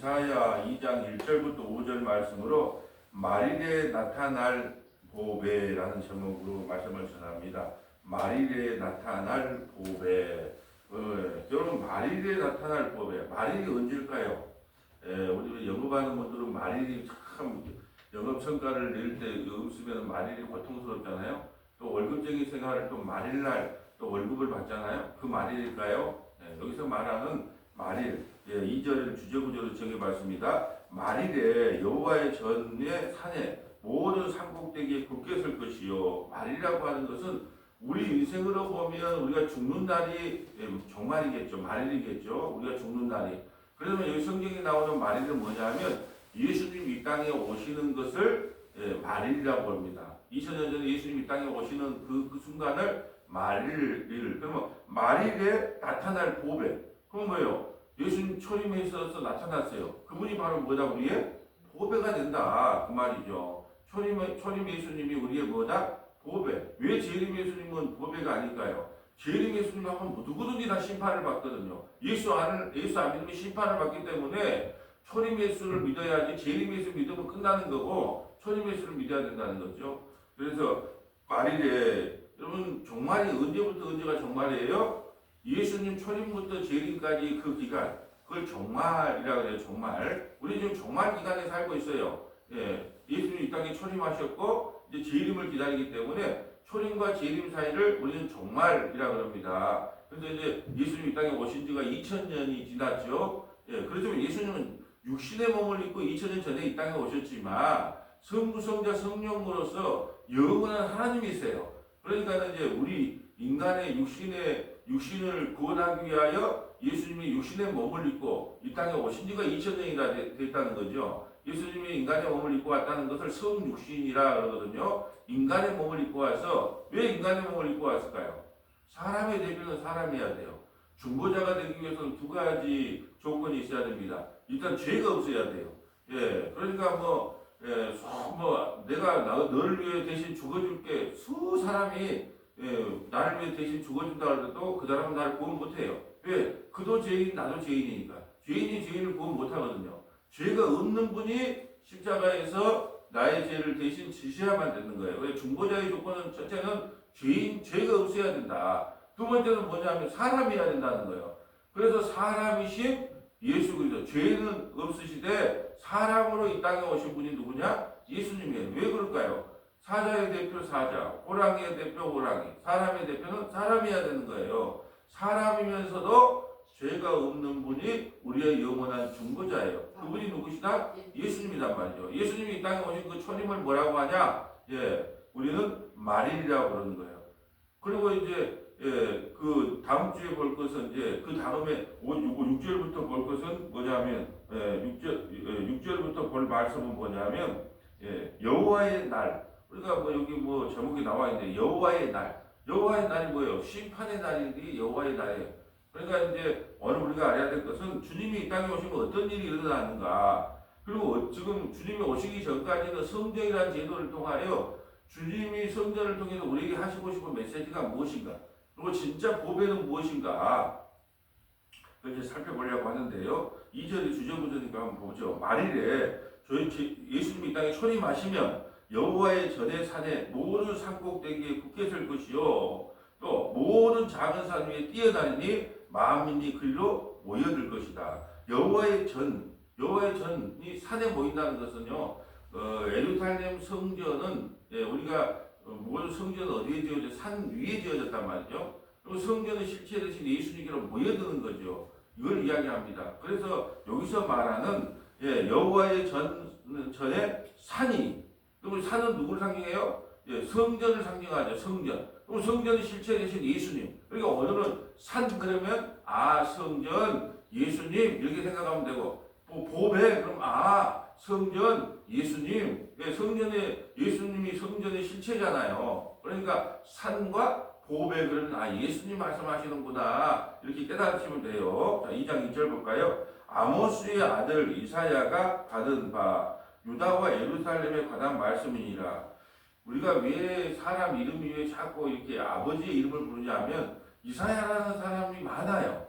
이사야 2장 1절부터 5절 말씀으로 말일에 나타날 보배라는 제목으로 말씀을 전합니다. 말일에 나타날 보배. 여러분, 말일에 나타날 보배. 말일이 언제일까요? 우리 영업하는 분들은 말일이 참 영업 성과를 낼 때 영업 쓰면 말일이 고통스럽잖아요. 또 월급쟁이 생활을 또 말일날 또 월급을 받잖아요. 그 말일일까요? 여기서 말하는 말일, 2절을 주제구조로 정해봤습니다. 말일에 여호와의 전에 산에 모든 산꼭대기에 굳게 설 것이요. 말이라고 하는 것은 우리 인생으로 보면 우리가 죽는 날이 종말이겠죠. 말일이겠죠. 우리가 죽는 날이. 그러면 여기 성경에 나오는 말일은 뭐냐면 예수님 이 땅에 오시는 것을 말일이라고 합니다. 2000년 전에 예수님 이 땅에 오시는 그 순간을 말일. 그러면 말일에 나타날 보배. 그건 뭐예요? 예수님 초림에 있어서 나타났어요. 그분이 바로 뭐다? 우리의 보배가 된다. 그 말이죠. 초림 예수님이 우리의 뭐다? 보배. 왜 재림 예수님은 보배가 아닐까요? 재림 예수님 하면 누구든지 다 심판을 받거든요. 예수 안 믿으면 심판을 받기 때문에 초림 예수를 믿어야지 재림 예수 믿으면 끝나는 거고 초림 예수를 믿어야 된다는 거죠. 그래서 말일에 여러분 종말이 언제부터 언제가 종말이에요? 예수님 초림부터 재림까지 그 기간 그걸 종말이라고 해요. 종말. 우리 지금 종말 기간에 살고 있어요. 예수님 이 땅에 초림하셨고 이제 재림을 기다리기 때문에 초림과 재림 사이를 우리는 종말이라고 합니다. 그래서 이제 예수님 이 땅에 오신 지가 2000년이 지났죠. 그렇지만 예수님은 육신의 몸을 입고 2000년 전에 이 땅에 오셨지만 성부, 성자, 성령으로서 영원한 하나님이세요. 그러니까 이제 우리 인간의 육신을 구원하기 위하여 예수님이 육신의 몸을 입고 이 땅에 오신 지가 2000년이나 됐다는 거죠. 예수님이 인간의 몸을 입고 왔다는 것을 성육신이라 그러거든요. 인간의 몸을 입고 와서 왜 인간의 몸을 입고 왔을까요? 사람의 대표는 사람이어야 돼요. 중보자가 되기 위해서는 두 가지 조건이 있어야 됩니다. 일단 죄가 없어야 돼요. 그러니까 내가 너를 위해 대신 죽어줄게. 수 사람이 나를 위해 대신 죽어준다 하더라도 그 사람은 나를 구원 못해요. 왜? 그도 죄인, 나도 죄인이니까. 죄인이 죄인을 구원 못하거든요. 죄가 없는 분이 십자가에서 나의 죄를 대신 지셔야만 되는 거예요. 그래서 중보자의 조건은 첫째는 죄가 없어야 된다. 두 번째는 뭐냐면 사람이어야 된다는 거예요. 그래서 사람이신 예수 그리스도, 죄는 없으시되 사람으로 이 땅에 오신 분이 누구냐? 예수님이에요. 왜 그럴까요? 사자의 대표 사자, 호랑이의 대표 호랑이, 사람의 대표는 사람이어야 되는 거예요. 사람이면서도 죄가 없는 분이 우리의 영원한 중보자예요. 그분이 누구시다? 예수님이란 말이죠. 예수님이 이 땅에 오신 그 초림을 뭐라고 하냐? 우리는 말일이라고 그러는 거예요. 그리고 이제 그 다음 주에 볼 것은 이제 그 다음에 6절부터 볼 것은 뭐냐면 6절부터 볼 말씀은 뭐냐면 여호와의 날. 우리가 여기 제목이 나와 있는데 여호와의 날. 여호와의 날이 뭐예요? 심판의 날이 여호와의 날이에요. 그러니까 이제 오늘 우리가 알아야 될 것은 주님이 이 땅에 오시면 어떤 일이 일어나는가. 그리고 지금 주님이 오시기 전까지는 성전이라는 제도를 통하여 주님이 성전을 통해서 우리에게 하시고 싶은 메시지가 무엇인가. 그리고 진짜 보배는 무엇인가. 이제 살펴보려고 하는데요. 2절이 주제구조니까 한번 보죠. 말일에 예수님이 이 땅에 초림하시면 여호와의 전의 산에 모든 산꼭대기에 굳게 설 것이요. 또 모든 작은 산 위에 뛰어다니니 만민이 그리로 모여들 것이다. 여호와의 전이 산에 모인다는 것은요. 예루살렘 성전은 우리가 모든 성전은 어디에 지어져? 산 위에 지어졌단 말이죠. 그리고 성전은 실체 대신 예수님께로 모여드는 거죠. 이걸 이야기합니다. 그래서 여기서 말하는 여호와의 전에 산이, 그럼 산은 누구를 상징해요? 성전을 상징하죠. 성전. 그럼 성전은 실체 대신 예수님. 그러니까 오늘은 산 그러면 성전 예수님 이렇게 생각하면 되고 보배 그럼 성전 예수님. 성전에 예수님이 성전의 실체잖아요. 그러니까 산과 보배 그러면 예수님 말씀하시는구나 이렇게 깨달으시면 돼요. 자, 2장 2절 볼까요? 아모스의 아들 이사야가 받은 바 유다와 예루살렘에 관한 말씀이니라. 우리가 왜 사람 이름이 왜 자꾸 이렇게 아버지의 이름을 부르냐면 이사야라는 사람이 많아요.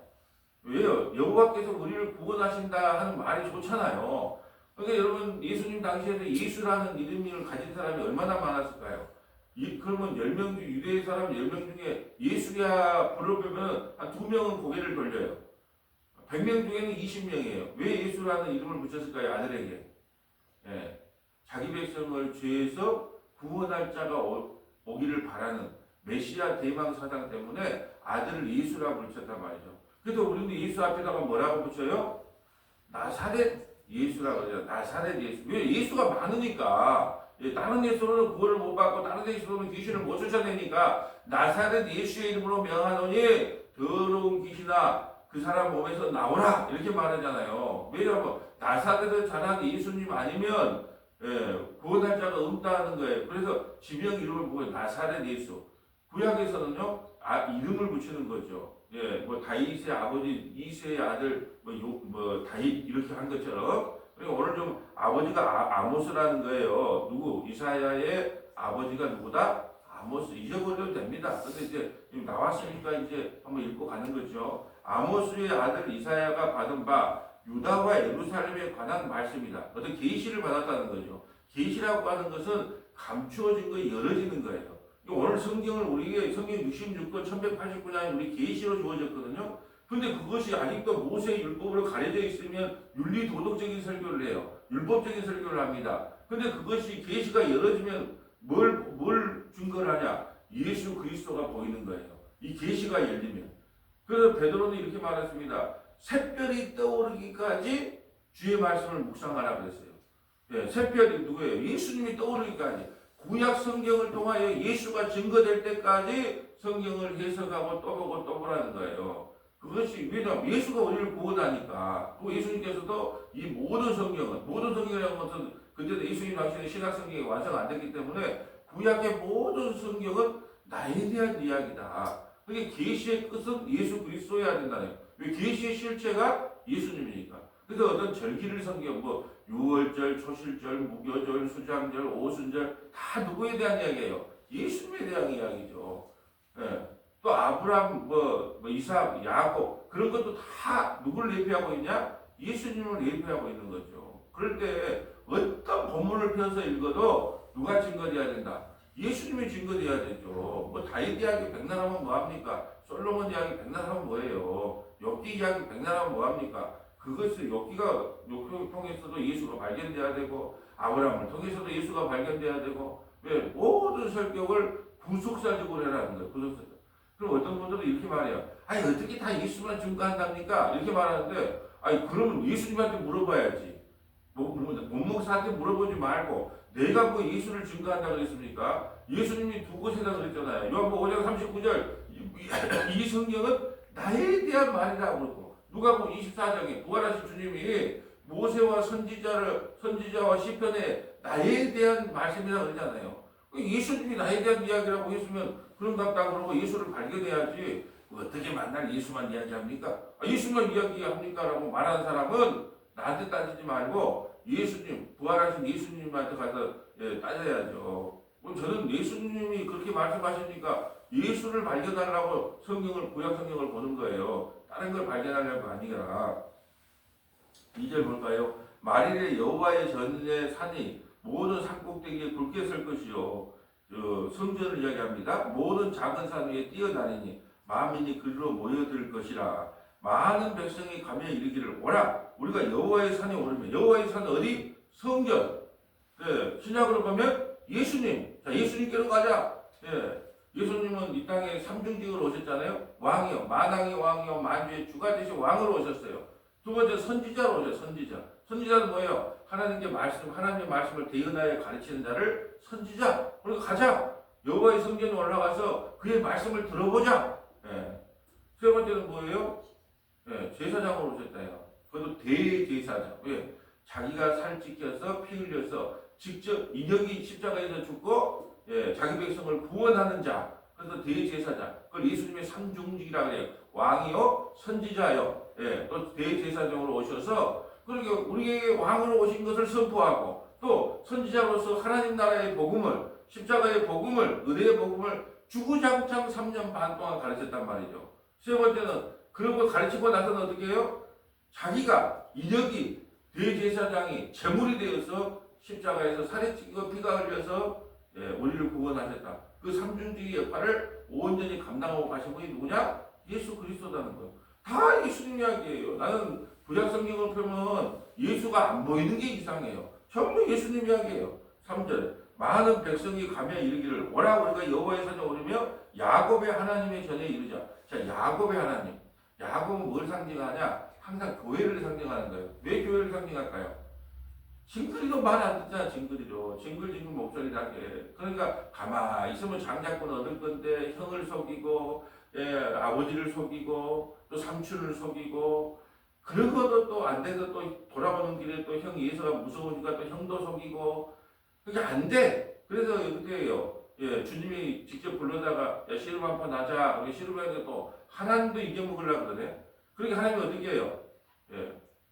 왜요? 여호와께서 우리를 구원하신다 하는 말이 좋잖아요. 그러니까 여러분 예수님 당시에도 예수라는 이름을 가진 사람이 얼마나 많았을까요? 그러면 10명 중 유대 사람 10명 중에 예수야 부르면 한 2명은 고개를 돌려요. 100명 중에는 20명이에요. 왜 예수라는 이름을 붙였을까요? 아들에게. 예. 자기 백성을 죄에서 구원할 자가 오기를 바라는 메시아 대망 사상 때문에 아들을 예수라고 붙였단 말이죠. 그래서 우리는 예수 앞에다가 뭐라고 붙여요? 나사렛 예수라고 하죠. 나사렛 예수. 왜? 예수가 많으니까. 예, 다른 예수로는 구원을 못 받고 다른 예수로는 귀신을 못 쫓아내니까 나사렛 예수의 이름으로 명하노니 더러운 귀신아 그 사람 몸에서 나오라 이렇게 말하잖아요. 왜냐하면 나사렛을 자랑 예수님 아니면 구원할 자가 없다는 거예요. 그래서 지명 이름을 보고 나사렛 예수. 구약에서는요 이름을 붙이는 거죠. 예, 뭐 다윗의 아버지 이세의 아들 다윗 이렇게 한 것처럼. 그러니까 오늘 좀 아버지가 아모스라는 거예요. 누구? 이사야의 아버지가 누구다? 아모스. 잊어버려도 됩니다. 근데 이제 나왔으니까 이제 한번 읽고 가는 거죠. 아모스의 아들 이사야가 받은 바 유다와 예루살렘에 관한 말씀이다. 어떤 계시를 받았다는 거죠. 계시라고 하는 것은 감추어진 거 열어지는 거예요. 오늘 성경을 우리에게 성경 66권 1189장이 우리 계시로 주어졌거든요. 근데 그것이 아직도 모세의 율법으로 가려져 있으면 윤리 도덕적인 설교를 해요. 율법적인 설교를 합니다. 근데 그것이 계시가 열어지면 뭘 증거를 하냐? 예수 그리스도가 보이는 거예요. 이 계시가 열리면. 그래서 베드로는 이렇게 말했습니다. 샛별이 떠오르기까지 주의 말씀을 묵상하라 그랬어요. 예, 샛별이 누구예요? 예수님이 떠오르기까지. 구약 성경을 통하여 예수가 증거될 때까지 성경을 해석하고 또 보고 또 보라는 거예요. 그것이 왜냐하면 예수가 우리를 구원하니까. 또 예수님께서도 이 모든 성경이라는 것은 그때도 예수님 당시에 신약 성경이 완성 안 됐기 때문에 구약의 모든 성경은 나에 대한 이야기다. 그게 계시의 끝은 예수 그리스도여야 된다는 거예요. 왜? 계시의 실체가 예수님이니까. 그래서 어떤 절기를 섬겨 유월절, 초실절, 무교절, 수장절, 오순절 다 누구에 대한 이야기예요? 예수님에 대한 이야기죠. 예. 또 아브라함, 이삭, 야곱 그런 것도 다 누구를 예표하고 있냐? 예수님을 예표하고 있는 거죠. 그럴 때 어떤 본문을 펴서 읽어도 누가 증거돼야 된다? 예수님이 증거돼야 되죠. 뭐 다윗 이야기 백날 하면 뭐합니까? 솔로몬 이야기 백날 하면 뭐예요? 욥기 이야기 백날 하면 뭐합니까? 그것을 욥기를 통해서도 예수가 발견돼야 되고 아브라함을 통해서도 예수가 발견돼야 되고 왜? 모든 설교를 구속사적으로 해라는 거예요. 구속사적. 그럼 어떤 분들은 이렇게 말해요. 아니 어떻게 다 예수만 증거한답니까? 이렇게 말하는데 아니 그러면 예수님한테 물어봐야지. 목목사한테 물어보지 말고 내가 뭐 예수를 증거한다고 그랬습니까? 예수님이 두 곳에다 그랬잖아요. 요한복음 5장 39절 이 성경은 나에 대한 말이라고 그러고 누가복음 24장에 부활하신 주님이 모세와 선지자와 시편에 나에 대한 말씀이라고 그러잖아요. 예수님이 나에 대한 이야기라고 했으면 그런 같다 그러고 예수를 발견해야지 어떻게 만날 예수만 이야기합니까? 예수만 이야기합니까? 라고 말하는 사람은 나한테 따지지 말고 예수님, 부활하신 예수님한테 가서 따져야죠. 저는 예수님이 그렇게 말씀하시니까 예수를 발견하려고 구약 성경을 보는 거예요. 다른 걸 발견하려고 아니라. 2절 볼까요? 만일에 여호와의 전에 산이 모든 산꼭대기에 굵게 설 것이요. 성전을 이야기합니다. 모든 작은 산 위에 뛰어다니니 만민이 그리로 모여들 것이라. 많은 백성이 가며 이르기를 오라. 우리가 여호와의 산에 오르면 여호와의 산 어디? 성전. 신약으로 보면 예수님. 자, 예수님께로 가자. 예수님은 이 땅에 삼중직으로 오셨잖아요. 왕이요. 만왕의 왕이요. 만주의 주가 되신 왕으로 오셨어요. 두 번째 선지자로 오셨어요. 선지자는 뭐예요? 하나님의 말씀을 대언하여 가르치는 자를 선지자. 그러니까 가자. 여호와의 성전에 올라가서 그의 말씀을 들어보자. 세 번째는 뭐예요? 제사장으로 오셨다요. 그것도 대제사장. 왜? 자기가 살 찢겨서 피 흘려서 직접 인형이 십자가에서 죽고 자기 백성을 구원하는 자. 그래서 대제사장. 그걸 예수님의 삼중직이라고 해요. 왕이요, 선지자요, 또 대제사장으로 오셔서 그러니까 우리에게 왕으로 오신 것을 선포하고 또 선지자로서 하나님 나라의 복음을 십자가의 복음을 은혜의 복음을 주구장창 3년 반 동안 가르쳤단 말이죠. 세 번째는 그런 거 가르치고 나서는 어떻게 해요? 자기가 인역이 대제사장이 제물이 되어서 십자가에서 살이 찌고 피가 흘려서 우리를 구원하셨다. 그 삼중직의 역할을 온전히 감당하고 가신 분이 누구냐? 예수 그리스도라는 거예요. 다 예수님 이야기예요. 나는 구약 성경을 펴면 예수가 안 보이는 게 이상해요. 전부 예수님 이야기예요. 3절 많은 백성이 가며 이르기를 오라 우리가 여호와의 산에 오르며 야곱의 하나님의 전에 이르자. 자, 야곱의 하나님. 야곱은 뭘 상징하냐? 항상 교회를 상징하는 거예요. 왜 교회를 상징할까요? 징그리도 말 안 듣잖아. 징그리도 징글징글 목소리 나게. 그러니까 가만히 있으면 장자권 얻을 건데 형을 속이고 아버지를 속이고 또 삼촌을 속이고 그러고도 또 안 돼서 또 돌아오는 길에 또 형 예서가 무서우니까 또 형도 속이고 그게 안 돼. 그래서 그때요. 주님이 직접 불러다가 야 씨름 한판 하자. 우리 씨름하니까 또 하나님도 이겨먹으려고 그러네. 그러니까 하나님이 어떻게 해요?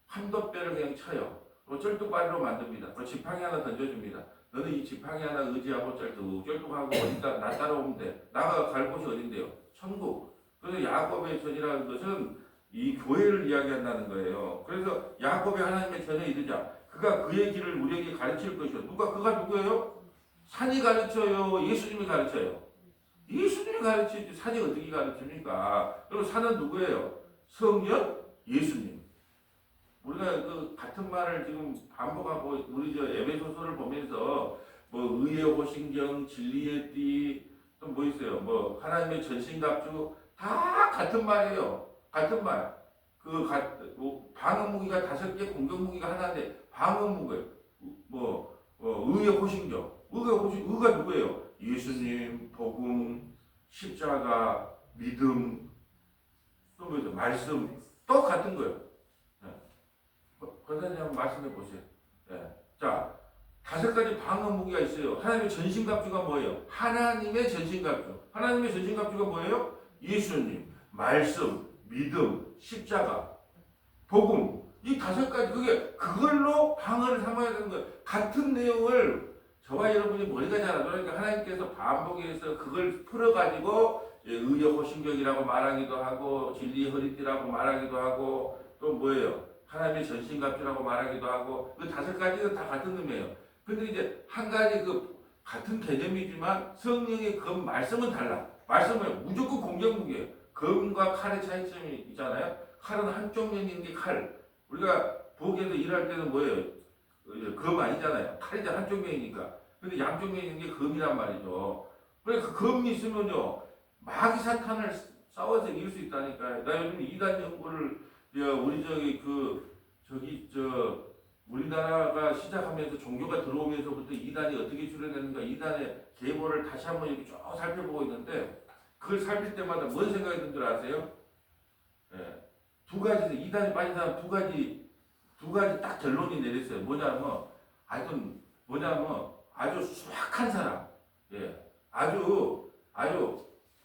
한돛배를 그냥 쳐요. 쩔뚝발이로 만듭니다. 지팡이 하나 던져줍니다. 너는 이 지팡이 하나 의지하고 쩔뚝하고 어디다 나 따라오면 돼. 나가 갈 곳이 어딘데요? 천국. 그래서 야곱의 전이라는 것은 이 교회를 이야기한다는 거예요. 그래서 야곱의 하나님의 전에 이르자. 그가 그의 길을 우리에게 가르칠 것이요. 그가 누구예요? 산이 가르쳐요? 예수님이 가르쳐요? 예수님이 가르치지. 산이 어떻게 가르칩니까? 그리고 산은 누구예요? 성령? 예수님. 우리가 그 같은 말을 지금 반복하고 우리 저 에베소서를 보면서 뭐 의의 호신경, 진리의 띠, 또 뭐 있어요? 뭐 하나님의 전신갑주 다 같은 말이에요. 같은 말. 방어 무기가 5개, 공격 무기가 하나인데 방어 무기 의의 호신경. 의가 누구예요? 예수님, 복음, 십자가, 믿음, 또 뭐죠? 말씀 또 같은 거예요. 권사님 한번 말씀해 보세요. 자, 5가지 방어 무기가 있어요. 하나님의 전신갑주가 뭐예요? 하나님의 전신갑주. 하나님의 전신갑주가 뭐예요? 예수님, 말씀, 믿음, 십자가, 복음. 이 5가지 그걸로 방어를 삼아야 되는 거예요. 같은 내용을 저와 여러분이 머리가 잘 안 돌아가니까 하나님께서 반복해서 그걸 풀어가지고 의의 호신경이라고 말하기도 하고 진리의 허리띠라고 말하기도 하고 또 뭐예요? 하나님의 전신갑주라고 말하기도 하고 그 5가지는 다 같은 의미예요. 근데 이제 한 가지 같은 개념이지만 성령의 그 말씀은 달라. 말씀은 무조건 공격 무기예요. 검과 칼의 차이점이 있잖아요. 칼은 한쪽 면이 있는 게 칼. 우리가 부엌에서 일할 때는 뭐예요? 검 아니잖아요. 칼이 한쪽 면이니까. 근데 양쪽 면이 있는 게 검이란 말이죠. 그러니까 그 검이 있으면요. 마귀 사탄을 싸워서 이길 수 있다니까요. 나 요즘 이단 연구를 우리나라가 시작하면서 종교가 들어오면서부터 이단이 어떻게 출현했는가 이단의 계보를 다시 한번 이렇게 쭉 살펴보고 있는데 그걸 살필 때마다 뭔 생각이 든 줄 아세요? 2가지 이단에 빠진 사람 2가지 딱 결론이 내렸어요. 뭐냐면 아주 수악한 사람, 아주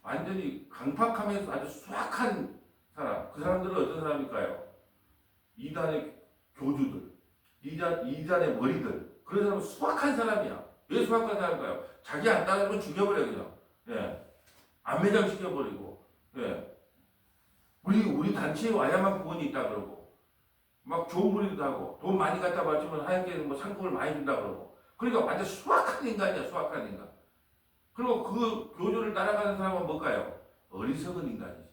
완전히 강팍하면서 아주 수악한 사람. 그 사람들은 어떤 사람일까요? 이단의 교주들, 이단의 머리들. 그런 사람은 수악한 사람이야. 왜 수악한 사람일까요? 자기 안 따르면 죽여버려 그냥. 안 매장시켜버리고. 우리 단체에 와야만 구원이 있다 그러고. 막 좋은 분이기도 하고 돈 많이 갖다 바치면 하나님께서 상금을 많이 준다 그러고. 그러니까 완전 수악한 인간이야. 수악한 인간. 그리고 그 교주를 따라가는 사람은 뭘까요? 어리석은 인간이지.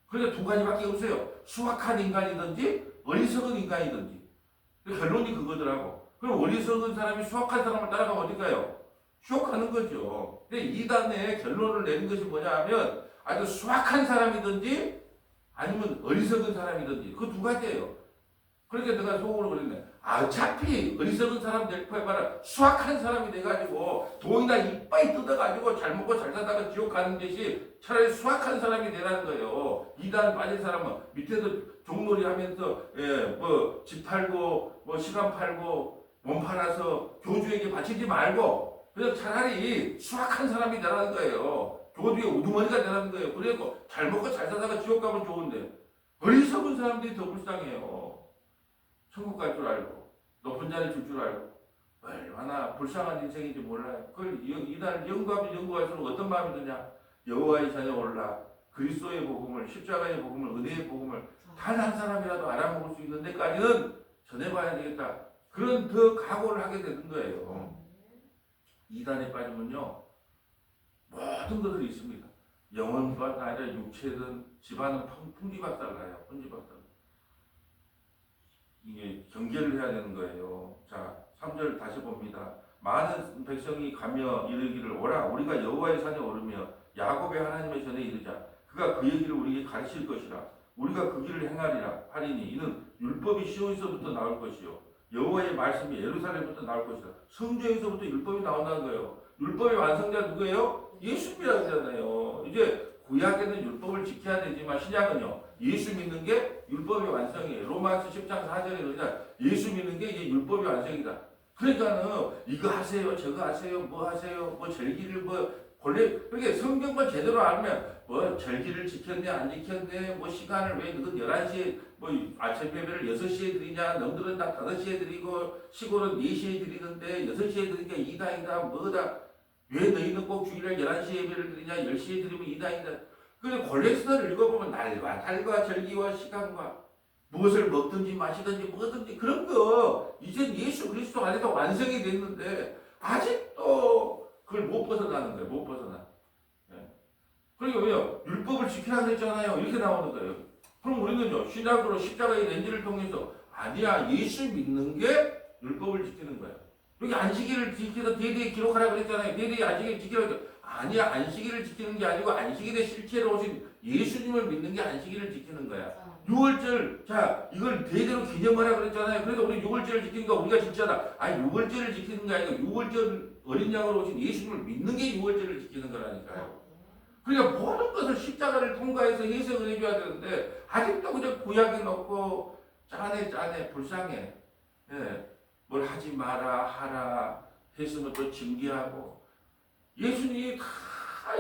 그러니까 2가지밖에 없어요. 수악한 인간이든지 어리석은 인간이든지. 결론이 그거더라고. 그럼 어리석은 사람이 수악한 사람을 따라가면 어딜까요? 쇼하는 거죠. 근데 이단의 결론을 내는 것이 뭐냐 하면 아주 수악한 사람이든지 아니면 어리석은 사람이든지 그 2가지예요. 그러니까 내가 속으로 그랬네. 어차피 어리석은 사람 될 거야 봐라. 수악한 사람이 돼가지고 돈이나 이빨 뜯어가지고 잘 먹고 잘 살다가 지옥 가는 것이 차라리 수악한 사람이 되라는 거예요. 이단 빠진 사람은 밑에서 종놀이 하면서 집 팔고 시간 팔고 몸 팔아서 교주에게 바치지 말고 그냥 차라리 수악한 사람이 되라는 거예요. 교주의 우두머리가 되라는 거예요. 그래서 잘 먹고 잘 살다가 지옥 가면 좋은데 어리석은 사람들이 더 불쌍해요. 천국 갈 줄 알고 높은 자리 줄 줄 알고 얼마나 불쌍한 인생인지 몰라요. 그걸 이단을 연구하면 연구할수록 어떤 마음이 드냐? 여호와의 산에 올라 그리스도의 복음을, 십자가의 복음을, 은혜의 복음을 단 한 사람이라도 알아먹을 수 있는 데까지는 전해봐야 되겠다. 그런 더 각오를 하게 되는 거예요. 이단에 빠지면요, 모든 것들이 있습니다. 영혼뿐 아니라 육체든 집안은 풍지박살나요. 풍지박살. 이게 경계를 해야 되는 거예요. 자, 3절 다시 봅니다. 많은 백성이 가며 이르기를 오라 우리가 여호와의 산에 오르며 야곱의 하나님의 전에 이르자 그가 그 얘기를 우리에게 가르칠 것이라 우리가 그 길을 행하리라 하리니 이는 율법이 시온에서부터 나올 것이요 여호와의 말씀이 예루살렘부터 나올 것이다. 성경에서부터 율법이 나온다는 거예요. 율법의 완성자 누구예요? 예수님이라고 하잖아요. 이제 구약에는 율법을 지켜야 되지만 신약은요. 예수 믿는 게 율법의 완성이에요. 로마서 10장 4절에 그러니까 예수 믿는 게 이제 율법의 완성이다. 그러니까는 이거 하세요, 저거 하세요, 뭐 하세요, 뭐 절기를 뭐 본래 그렇게 성경만 제대로 알면 뭐 절기를 지켰네 안 지켰네 뭐 시간을 왜 너는 11시에 뭐 아침 예배를 6시에 드리냐 너희들은 다 5시에 드리고 시골은 4시에 드리는데 6시에 드리니까 이다이다 뭐다 왜 너희는 꼭 주일날 11시에 예배를 드리냐 10시에 드리면 이다이다. 그래서 골렉스를 읽어보면 날과 달과 절기와 시간과 무엇을 먹든지 마시든지 뭐든지 그런 거 이제 예수 그리스도 안에서 완성이 됐는데 아직도 그걸 못 벗어나는 거예요. 못 벗어나. 예. 그러니까 왜요? 율법을 지키라 그랬잖아요. 이렇게 나오는 거예요. 그럼 우리는요 신약으로 십자가의 렌즈를 통해서 아니야 예수 믿는 게 율법을 지키는 거예요. 여기 안식일을 지켜서 대대에 기록하라 그랬잖아요. 대대에 안식일을 지키라고 했죠. 아니야 안식일을 지키는 게 아니고 안식일에 실체로 오신 예수님을 믿는 게 안식일을 지키는 거야. 6월절, 자, 이걸 대대로 기념하라 그랬잖아요. 그래서 우리 6월절을 지키니까 우리가 지키잖아. 아니, 6월절을 지키는 게 아니고 6월절 어린 양으로 오신 예수님을 믿는 게 6월절을 지키는 거라니까요. 그러니까 모든 것을 십자가를 통과해서 해석을 해줘야 되는데, 아직도 그냥 구약에 넣고, 짜네, 불쌍해. 예, 뭘 하지 마라, 하라, 했으면 또 징계하고. 예수님이 다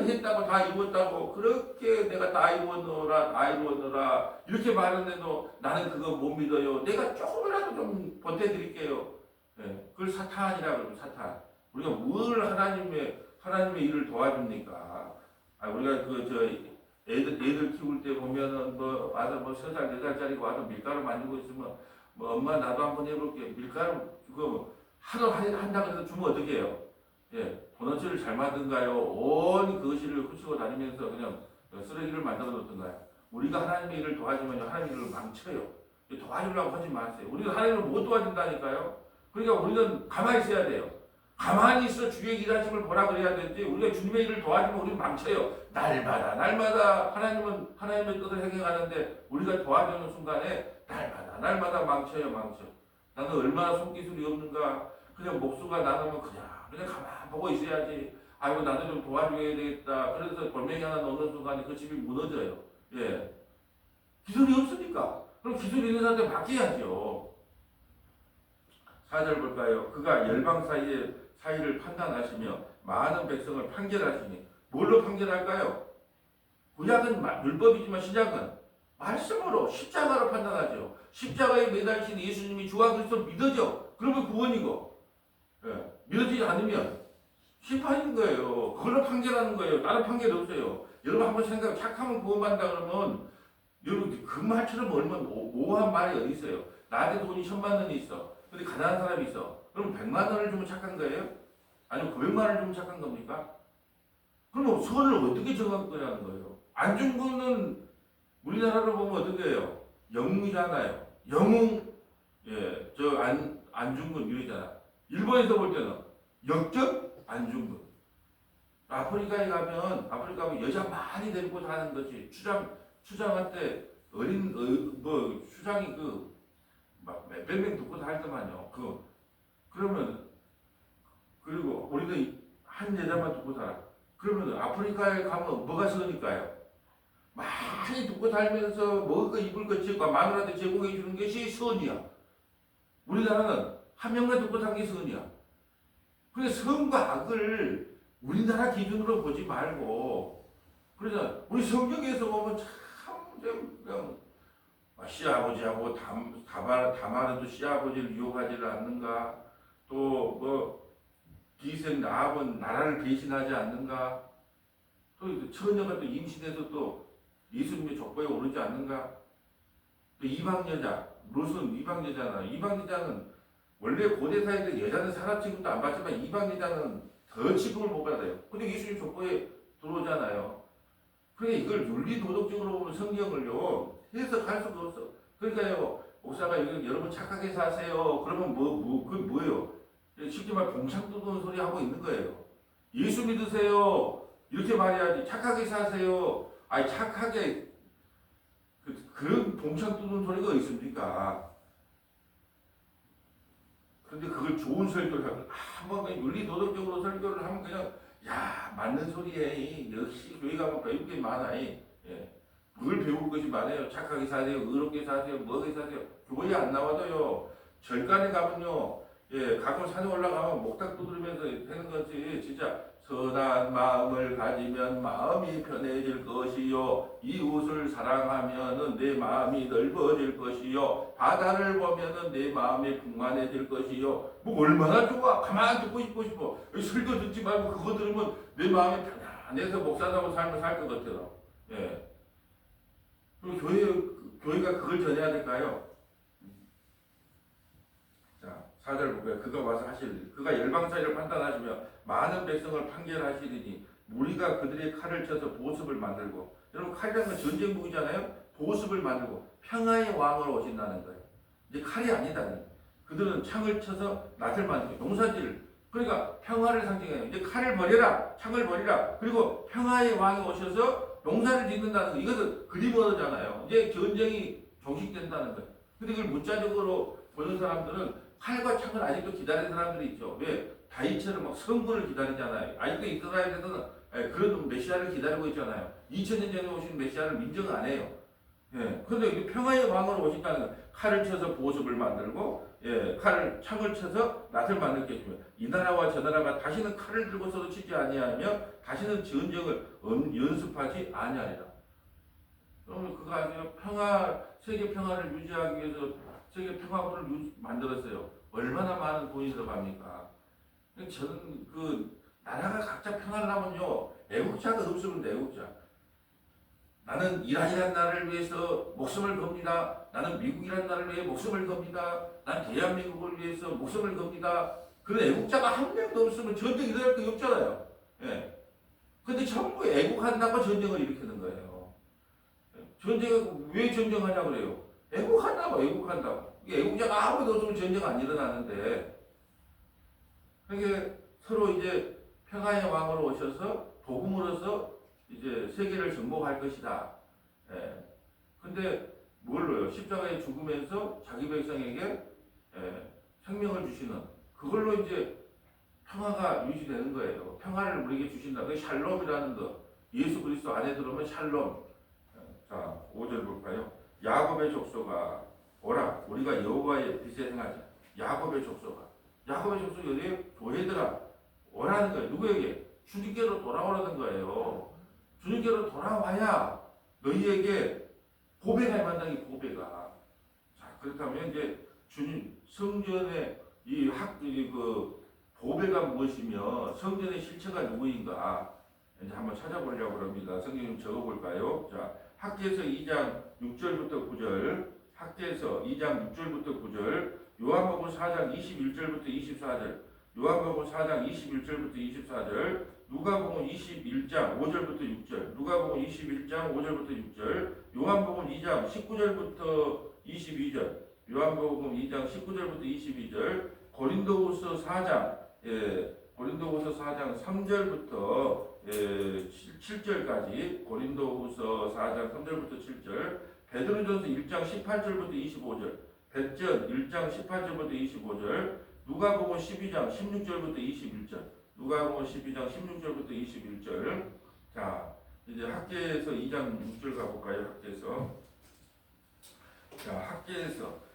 했다고 다 이뤘다고 그렇게 내가 다 이루었노라 이렇게 말하는데도 나는 그거 못 믿어요. 내가 조금이라도 좀 보태드릴게요. 네, 그걸 사탄이라 그러면 사탄. 우리가 뭘 하나님의 일을 도와줍니까? 우리가 애들 키울 때 보면은 뭐 와서 뭐 3살 4살짜리가 와서 밀가루 만들고 있으면 뭐 엄마 나도 한번 해볼게. 밀가루 그거 하도 한다고 해서 주면 어떻게 해요? 예, 도너츠를 잘 만든가요? 온 거실을 훔치고 다니면서 그냥 쓰레기를 만들어 놓던가요? 우리가 하나님의 일을 도와주면 하나님의 일을 망쳐요. 도와주려고 하지 마세요. 우리는 하나님을 못 도와준다니까요. 그러니까 우리는 가만히 있어야 돼요. 가만히 있어 주의 일하심을 보라 그래야 되지. 우리가 주님의 일을 도와주면 우리는 망쳐요. 날마다 하나님은 하나님의 뜻을 행해가는데 우리가 도와주는 순간에 날마다 망쳐요. 나는 얼마나 손기술이 없는가. 그냥 목수가 나누면 그냥 가만 보고 있어야지. 아이고 나도 좀 도와줘야 되겠다. 그래서 돌멩이 하나 넣는 순간에 그 집이 무너져요. 예, 기술이 없으니까. 그럼 기술이 있는 사람한테 맡겨야죠. 4절 볼까요? 그가 열방 사이를 판단하시며 많은 백성을 판결하시니 뭘로 판결할까요? 구약은 율법이지만 신약은 말씀으로 십자가로 판단하죠. 십자가에 매달리신 예수님이 주와 그리스도를 믿어져. 그러면 구원이고 예, 믿어지지 않으면 심판인 거예요. 그걸로 판결하는 거예요. 다른 판결 없어요. 여러분 한번 생각해. 착하면 구원받는다 그러면 여러분 그 말처럼 얼마나 모호한 말이 어디 있어요. 나한테 돈이 1000만 원이 있어. 근데 가난한 사람이 있어. 그럼 100만 원을 주면 착한 거예요? 아니면 900만 원을 주면 착한 겁니까? 그럼 선을 어떻게 정할 거냐는 거예요. 안중근은 우리나라로 보면 어떻게 해요? 영웅이잖아요. 영웅, 예, 안중근 이러잖아. 일본에서 볼 때는 역적 안중근. 아프리카 가면 여자 많이 데리고 사는 거지. 추장한테 추장이 몇 명 듣고 살더만요. 그러면 그리고 우리는 한 여자만 듣고 살아. 그러면 아프리카에 가면 뭐가 서니까요? 많이 듣고 살면서 먹을 거 입을 거 지금 마누라한테 제공해 주는 것이 선이야. 우리나라는 한 명만 듣고 산 게 선이야. 그래서 선과 악을 우리나라 기준으로 보지 말고, 그래서 우리 성경에서 보면 참 그냥 씨아버지하고 다말은 또 씨아버지를 유혹하지를 않는가, 또 뭐 기생 라합은 나라를 배신하지 않는가, 또 처녀가 또 임신해서 또 예수님의 족보에 오르지 않는가? 또 이방 여자, 무슨 이방 여자나 이방 여자는 원래 고대 사회에 여자는 사람 취급도 안 받지만 이방 여자는 더 취급을 못 받아요. 근데 예수님 족보에 들어오잖아요. 그러니까 이걸 윤리 도덕적으로 보면 성경을요 해석할 수가 없어. 그러니까요 목사가 이거 여러분 착하게 사세요. 그러면 그건 뭐예요? 쉽게 말 봉창 두드는 소리 하고 있는 거예요. 예수 믿으세요. 이렇게 말해야지. 착하게 사세요. 아니 착하게 그런 봉창 두드는 소리가 있습니까? 그런데 그걸 좋은 설교를 하면 한번 그냥 윤리 도덕적으로 설교를 하면 그냥 야 맞는 소리에 역시 교회 가면 배울 게 많아. 예. 뭘 배울 것이 많아요. 착하게 사세요. 의롭게 사세요. 뭐하게 사세요. 교회 안 나와도요. 절간에 가면요. 예, 가끔 산에 올라가면 목탁 두드리면서 하는 거지. 진짜 선한 마음을 가지면 마음이 편해질 것이요. 이웃을 사랑하면은 내 마음이 넓어질 것이요. 바다를 보면은 내 마음이 풍만해질 것이요. 뭐 얼마나 좋아. 가만히 듣고 싶어. 설교 듣지 말고 그거 들으면 내 마음이 편안해서 목사다운 삶을 살 것 같아요. 예. 그리고 교회가 그걸 전해야 될까요? 자, 4절 볼까요? 그가 와서 하실 그가 열방사이를 판단하시며 많은 백성을 판결하시리니 무리가 그들의 칼을 쳐서 보습을 만들고, 여러분 칼이라는 건 전쟁복이잖아요. 보습을 만들고 평화의 왕으로 오신다는 거예요. 이제 칼이 아니다. 그들은 창을 쳐서 낫을 만들고 농사질, 그러니까 평화를 상징해요. 이제 칼을 버려라, 창을 버리라. 그리고 평화의 왕이 오셔서 농사를 짓는다는 거. 이것은 그리머잖아요. 이제 전쟁이 종식된다는 거예요. 근데 그걸 문자적으로 보는 사람들은 칼과 창을 아직도 기다리는 사람들이 있죠. 왜? 다윗처럼 막 성군을 기다리잖아요. 아직도 이스라엘에서는 그런 메시아를 기다리고 있잖아요. 2000년 전에 오신 메시아를 인정 안 해요. 예. 근데 평화의 왕으로 오신다는 거. 칼을 쳐서 보습을 만들고, 예, 창을 쳐서 낫을 만들게 해주며, 이 나라와 저 나라가 다시는 칼을 들고서도 치지 아니하며 다시는 전쟁을 연습하지 아니하리라. 그러면 그거 아니에요? 세계 평화를 유지하기 위해서 세계 평화군을 만들었어요. 얼마나 많은 돈이 들어갑니까? 저는 나라가 각자 평화를 하면요, 애국자가 없으면 애국자. 나는 이란이라는 나라를 위해서 목숨을 겁니다. 나는 미국이라는 나라를 위해 목숨을 겁니다. 난 대한민국을 위해서 목숨을 겁니다. 그런 애국자가 한 명도 없으면 전쟁이 일어날 게 없잖아요. 예. 근데 전부 애국한다고 전쟁을 일으키는 거예요. 왜 전쟁하냐고 그래요? 애국한다고. 애국자가 아무도 없으면 전쟁 안 일어나는데, 그게 서로 이제 평화의 왕으로 오셔서 복음으로서 이제 세계를 정복할 것이다. 예. 근데 뭘로요? 십자가에 죽으면서 자기 백성에게 생명을 주시는, 그걸로 이제 평화가 유지되는 거예요. 평화를 우리에게 주신다. 그게 샬롬이라는 거. 예수 그리스도 안에 들어오면 샬롬. 자, 5절 볼까요? 야곱의 족속아 오라, 우리가 여호와의 빛에 행하자. 야곱의 족속이 어디에? 교회들아 오라는 거예요. 누구에게? 주님께로 돌아오라는 거예요. 주님께로 돌아와야 너희에게 보배가 임한다는 보배가. 자, 그렇다면 이제 주님 성전의 보배가 무엇이며 성전의 실체가 누구인가 이제 한번 찾아보려고 합니다. 성경 좀 적어볼까요? 자, 학기에서 2장 6절부터 9절, 학기에서 2장 6절부터 9절, 요한복음 4장 21절부터 24절, 요한복음 4장 21절부터 24절, 누가복음 21장 5절부터 6절, 누가복음 21장 5절부터 6절, 요한복음 2장 19절부터 22절, 요한복음 2장 19절부터 22절, 고린도후서 4장 고린도후서 4장 3절부터 7절까지, 고린도후서 4장 3절부터 7절, 베드로전서 1장 18절부터 25절, 베전 1장 18절부터 25절, 누가복음 12장 16절부터 21절, 누가복음 12장 16절부터 21절. 자, 이제 학계에서 2장 6절 가볼까요? 학계에서. 자, 학계에서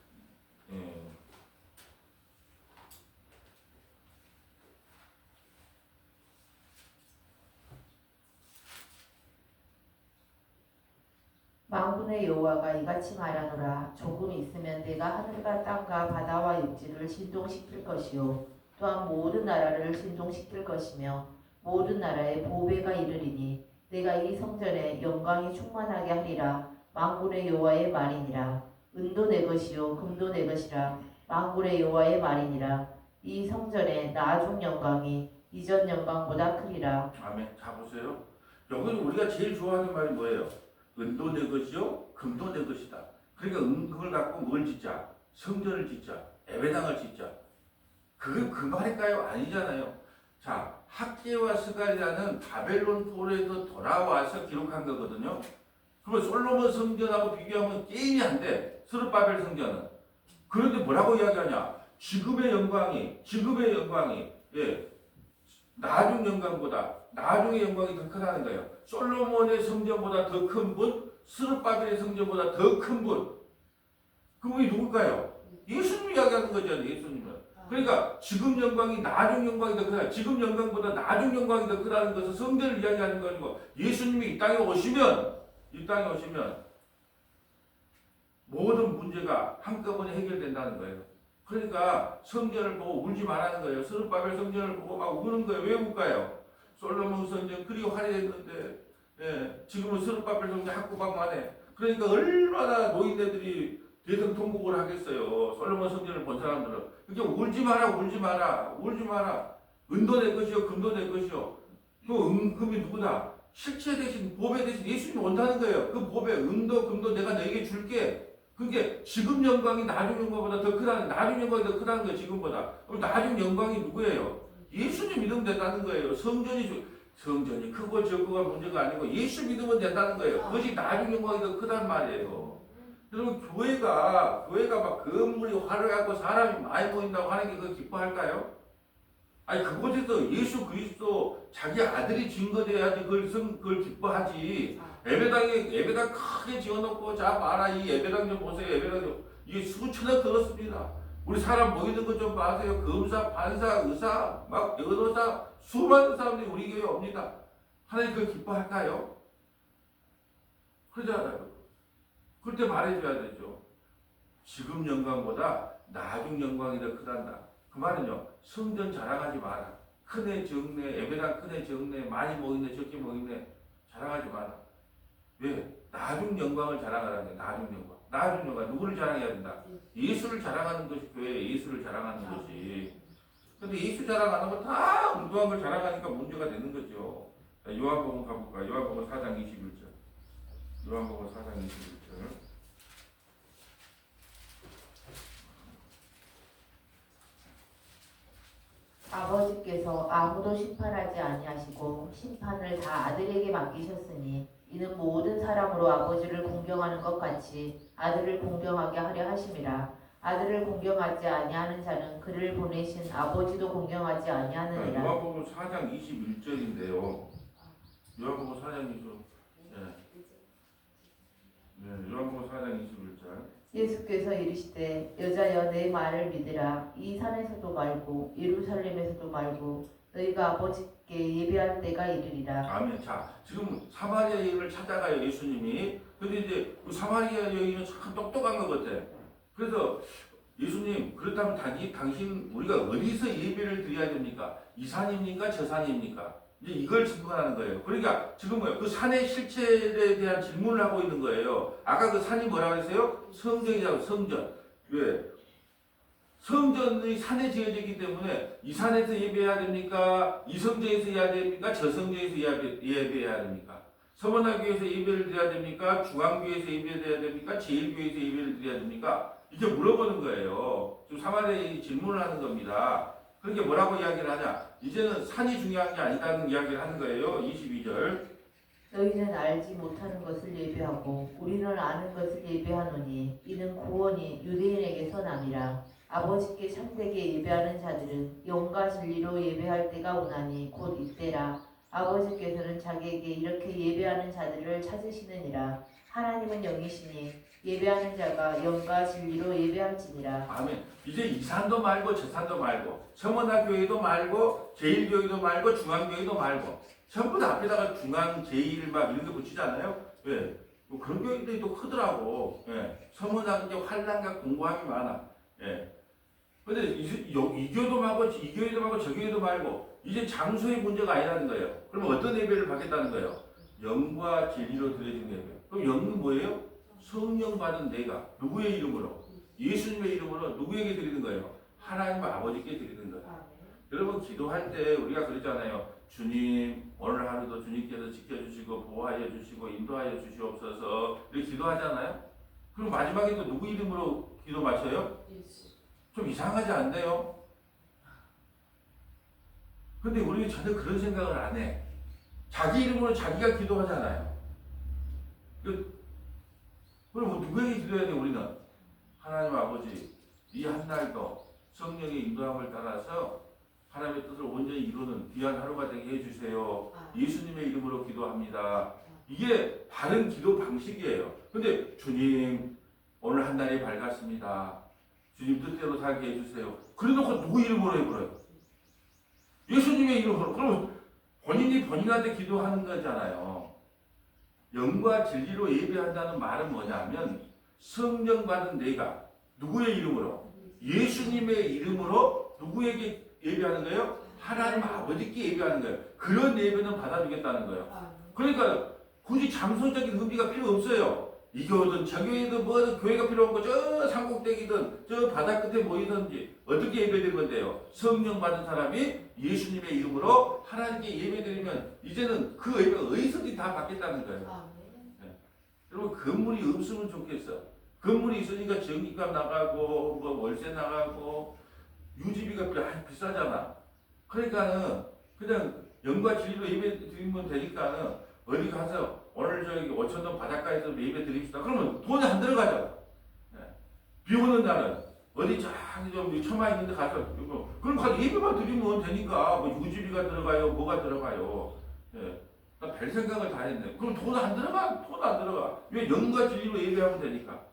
만군의 여호와가 이같이 말하노라. 조금 있으면 내가 하늘과 땅과 바다와 육지를 진동시킬 것이요 또한 모든 나라를 진동시킬 것이며 모든 나라에 보배가 이르리니 내가 이 성전에 영광이 충만하게 하리라. 만군의 여호와의 말이니라. 은도 내 것이요 금도 내 것이라. 만군의 여호와의 말이니라. 이 성전의 나중 영광이 이전 영광보다 크리라. 아멘. 자 보세요. 여기는 우리가 제일 좋아하는 말이 뭐예요? 은도 내 것이요 금도 내 것이다. 그러니까 은금을 갖고 뭘 짓자? 성전을 짓자. 예배당을 짓자. 그게 그 말일까요? 아니잖아요. 자, 학개와 스갈이라는 바벨론 포로에서 돌아와서 기록한 거거든요. 그러면 솔로몬 성전하고 비교하면 게임이 안 돼. 스룹바벨 성전은. 그런데 뭐라고 이야기하냐? 지금의 영광이 예, 나중 영광보다 나중의 영광이 더 크다는 거예요. 솔로몬의 성전보다 더 큰 분, 스룹바벨의 성전보다 더 큰 분. 그분이 누굴까요? 예수님이 이야기하는 거잖아요. 예수님은. 그러니까 지금 영광이 나중 영광이 더 크다. 지금 영광보다 나중 영광이 더 크다는 것은 성전을 이야기하는 거고, 예수님이 이 땅에 오시면 모든 문제가 한꺼번에 해결된다는 거예요. 그러니까 성전을 보고 울지 말라는 거예요. 스룹바벨 성전을 보고 막 우는 거예요. 왜 울까요? 솔로몬 성전 그리 화려했는데, 예, 지금은 스룹바벨 성전 학구박만해. 그러니까 얼마나 노인네들이 대성통곡을 하겠어요. 솔로몬 성전을 본 사람들은. 그러니까 울지 마라. 은도 내 것이요, 금도 내 것이요. 그 은금이 누구다? 실체 대신 보배 대신 예수님이 온다는 거예요. 그 보배, 은도, 금도 내가 너에게 줄게. 그게 지금 영광이 나중 영광보다 더 크다는, 나중 영광이 더 크다는 거예요. 지금보다. 그럼 나중 영광이 누구예요? 예수님 믿으면 된다는 거예요. 성전이 크고 적고가 문제가 아니고 예수 믿으면 된다는 거예요. 그것이 나중 영광이 더 크다는 말이에요. 여러분 교회가 막 건물이 화려하고 사람이 많이 모인다고 하는 게 그 기뻐할까요? 아니 그곳에서 예수 그리스도 자기 아들이 증거돼야지 그걸 기뻐하지. 예배당 크게 지어놓고 자 봐라 이 예배당 좀 보세요. 예배당 좀 이게 수천억 들었습니다. 우리 사람 모이는 것 좀 봐세요. 검사, 판사, 의사, 막 변호사 수많은 사람들이 우리 교회에 옵니다. 하나님 그걸 기뻐할까요? 그러잖아요. 그럴 때 말해줘야 되죠. 지금 영광보다 나중 영광이 더 크단다. 그 말은요. 성전 자랑하지 마라. 큰애 적네 예배당 큰애 적네 많이 모이네 적게 모이네 자랑하지 마라. 왜? 나중 영광을 자랑하라는 거예요. 나중 영광. 누구를 자랑해야 된다? 예수를 자랑하는 것이 교회에 예수를 자랑하는 것이. 근데 예수 자랑 안 하고 다 엉뚱한 걸 자랑하니까 문제가 되는 거죠. 자, 요한복음 가볼까요? 요한복음 4장 21절. 요한복음 4장 21절. 아버지께서 아무도 심판하지 아니하시고 심판을 다 아들에게 맡기셨으니 이는 모든 사람으로 아버지를 공경하는 것 같이 아들을 공경하게 하려 하심이라. 아들을 공경하지 아니하는 자는 그를 보내신 아버지도 공경하지 아니하느니라. 요한복음 4장 21절인데요. 요한복음 4장 21절. 요한복음 4장 21절. 예수께서 이르시되 여자여 내 말을 믿으라. 이 산에서도 말고 예루살렘에서도 말고 너희가 아버지께 예배할 때가 이르리라. 아멘. 자, 지금 사마리아 여인을 찾아가요 예수님이. 근데 이제 그 사마리아 여인은 참 똑똑한 것 같아. 그래서 예수님 그렇다면 당신 우리가 어디서 예배를 드려야 됩니까? 이 산입니까? 저 산입니까? 이제 이걸 질문하는 거예요. 그러니까 지금 뭐예요? 그 산의 실체에 대한 질문을 하고 있는 거예요. 아까 그 산이 뭐라고 했어요? 성전이라고. 성전. 왜? 성전이 산에 지어지기 때문에 이 산에서 예배해야 됩니까? 이 성전에서 해야 됩니까? 저 성전에서 예배해야 됩니까? 서머나교회에서 예배를 드려야 됩니까? 중앙교회에서 예배를 드려야 됩니까? 제일교회에서 예배를 드려야 됩니까? 이렇게 물어보는 거예요. 지금 사마리아인이 질문을 하는 겁니다. 그러니까 뭐라고 이야기를 하냐? 이제는 산이 중요한 게 아니다는 이야기를 하는 거예요. 22절. 너희는 알지 못하는 것을 예배하고 우리는 아는 것을 예배하노니 이는 구원이 유대인에게서 남이라. 아버지께 참되게 예배하는 자들은 영과 진리로 예배할 때가 오나니 곧 이때라. 아버지께서는 자기에게 이렇게 예배하는 자들을 찾으시느니라. 하나님은 영이시니 예배하는 자가 영과 진리로 예배할지니라. 아멘. 이제 이 산도 말고 저 산도 말고 서머나 교회도 말고 제일교회도 말고 중앙교회도 말고 전부 다 앞에다가 중앙 제일 막 이런 거 붙이잖아요. 왜? 뭐 그런 교회들이 또 크더라고. 예. 서머나 이제 환란과 공고함이 많아. 예. 근데 이 교회도 말고 이 교회도 말고 저 교회도 말고 이제 장소의 문제가 아니라는 거예요. 그러면 어떤 예배를 받겠다는 거예요? 영과 진리로 드려진 예배. 그럼 영은 뭐예요? 성령 받은 내가 누구의 이름으로? 예수님의 이름으로 누구에게 드리는 거예요? 하나님 아버지께 드리는 거예요. 여러분 기도할 때 우리가 그러잖아요. 주님 오늘 하루도 주님께서 지켜주시고 보호하여 주시고 인도하여 주시옵소서 이렇게 기도하잖아요. 그럼 마지막에 또 누구 이름으로 기도 마쳐요? 좀 이상하지 않나요? 근데 우리는 전혀 그런 생각을 안 해. 자기 이름으로 자기가 기도하잖아요. 그럼 누구에게 기도해야 돼 우리는? 하나님 아버지 이 한날도 성령의 인도함을 따라서 하나님의 뜻을 온전히 이루는 귀한 하루가 되게 해주세요. 예수님의 이름으로 기도합니다. 이게 바른 기도 방식이에요. 근데 주님 오늘 한 날이 밝았습니다. 주님 뜻대로 살게 해주세요. 그래놓고 누구 이름으로 해버려요? 예수님의 이름으로. 그럼 본인이 본인한테 기도하는 거잖아요. 영과 진리로 예배한다는 말은 뭐냐면 성령 받은 내가 누구의 이름으로? 예수님의 이름으로 누구에게 예배하는 거예요? 하나님 아버지께 예배하는 거예요. 그런 예배는 받아주겠다는 거예요. 그러니까 굳이 장소적인 의미가 필요 없어요. 이 교회든 저 교회든 뭐든 교회가 필요 없고 저 산꼭대기든 저 바다 끝에 모이든지 어떻게 예배드리는 건데요? 성령 받은 사람이 예수님의 이름으로 하나님께 예배드리면 이제는 그 예배가 어디서든지 다 받겠다는 거예요. 네. 여러분 건물이 없으면 좋겠어. 건물이 있으니까 전기값 나가고 뭐 월세 나가고 유지비가 비싸잖아. 그러니까는 그냥 영과 진리로 예배 드리면 되니까는 어디 가서 오늘 저기 5천원 바닷가에서 예배 드립시다. 그러면 돈이 안 들어가잖아. 네. 비 오는 날은 어디 저기 좀 처마 있는 데 가서 그럼 가서 예배만 드리면 되니까 뭐 유지비가 들어가요 뭐가 들어가요. 네. 별 생각을 다 했네. 그럼 돈 안 들어가? 돈 안 들어가. 왜 영과 진리로 예배하면 되니까.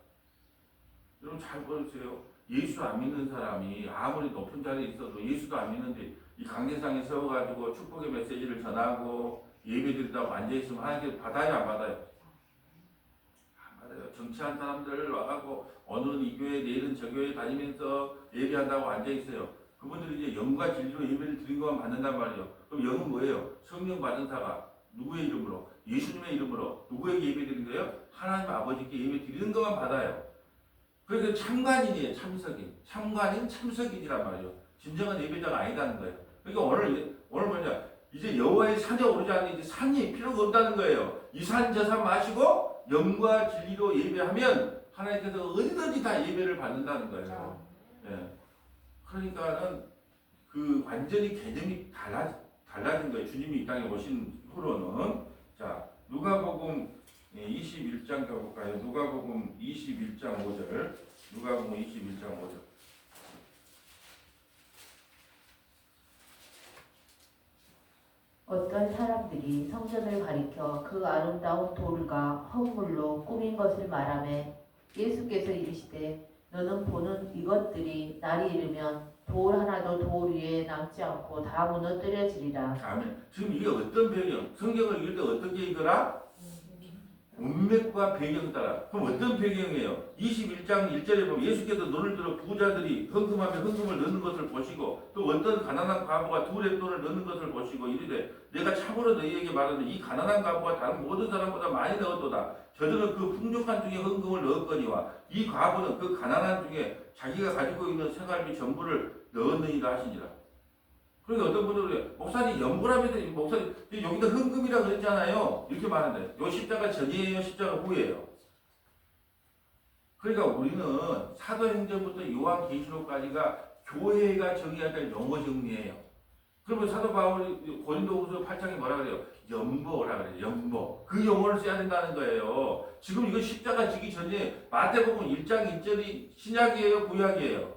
여러분 잘 보세요. 예수 안 믿는 사람이 아무리 높은 자리에 있어도 예수도 안 믿는데 이 강대상에 세워가지고 축복의 메시지를 전하고 예배드린다고 앉아있으면 하나님께 받아요 안 받아요? 안 받아요. 정치한 사람들 와가지고 오늘은 이 교회 내일은 저 교회 다니면서 예배한다고 앉아있어요. 그분들이 이제 영과 진리로 예배를 드린 것만 받는단 말이에요. 그럼 영은 뭐예요? 성령 받은 자가 누구의 이름으로? 예수님의 이름으로 누구에게 예배 드린 거예요? 하나님 아버지께 예배 드리는 것만 받아요. 그래서 참관인이에요. 참석인. 참관인 참석인이란 말이에요. 진정한 예배자가 아니다는 거예요. 그러니까 오늘 뭐냐? 이제 여호와의 산에 오르지 않는 이제 산이 필요가 없다는 거예요. 이 산 저 산 마시고 영과 진리로 예배하면 하나님께서 어디든지 다 예배를 받는다는 거예요. 예. 그러니까는 그 완전히 개념이 달라진 거예요. 주님이 이 땅에 오신 후로는. 자, 누가복음 21장 가볼까요? 누가복음 21장 5절. 누가복음 21장 5절. 어떤 사람들이 성전을 가리켜 그 아름다운 돌과 흙물로 꾸민 것을 말하매 예수께서 이르시되 너는 보는 이것들이 날이 이르면 돌 하나도 돌 위에 남지 않고 다 무너뜨려지리라. 아멘. 지금 이게 어떤 배경? 성경을 읽을 때 어떻게 읽어라? 문맥과 배경 따라. 그럼 어떤 배경이에요? 21장 1절에 보면 예수께서 눈을 들어 부자들이 헌금하며 헌금을 넣는 것을 보시고 또 어떤 가난한 과부가 두 렙돈을 넣는 것을 보시고 이르되 내가 참으로 너희에게 말하는 이 가난한 과부가 다른 모든 사람보다 많이 넣었도다. 저들은 그 풍족한 중에 헌금을 넣었거니와 이 과부는 그 가난한 중에 자기가 가지고 있는 생활비 전부를 넣었느니라 하시니라. 그러니까 어떤 분들은 그래요. 목사님 연보라면 목사님 여기다 헌금이라고 그랬잖아요. 이렇게 말하는데 요 십자가 전이에요? 십자가 후예요? 그러니까 우리는 사도행전부터 요한계시록까지가 교회가 정의해야 될 용어 정리예요. 그러면 사도 바울이 고린도후서 8장에 뭐라 그래요? 연보라 그래요. 연보. 그 용어를 써야 된다는 거예요. 지금 이거 십자가 지기 전에 마태복음 1장 1절이 신약이에요? 구약이에요?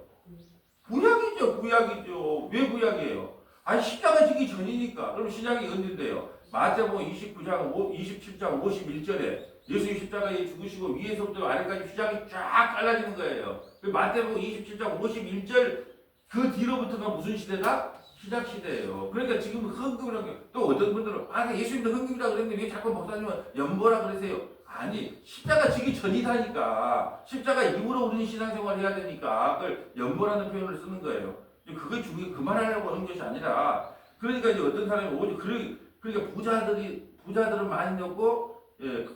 구약이죠. 구약이죠. 왜 구약이에요? 아니 십자가 지기 전이니까. 그럼 신약이 언제인데요? 마태복음 27장 51절에 예수님 십자가에 죽으시고 위에서부터 아래까지 휘장이 쫙 갈라지는 거예요. 마태복음 27장 51절 그 뒤로부터가 무슨 시대다? 시작 시대예요. 그러니까 지금 헌금이라는 게 또 어떤 분들은 예수님도 헌금이라고 그랬는데 왜 자꾸 목사님은 연보라 그러세요? 아니 십자가 지기 전이다니까. 십자가 이후로 우리는 신앙생활을 해야 되니까 그걸 연보라는 표현을 쓰는 거예요. 그게 중요해. 그만하려고 하는 것이 아니라 그러니까 이제 어떤 사람이 오직 그러니까 부자들은 많이 냈고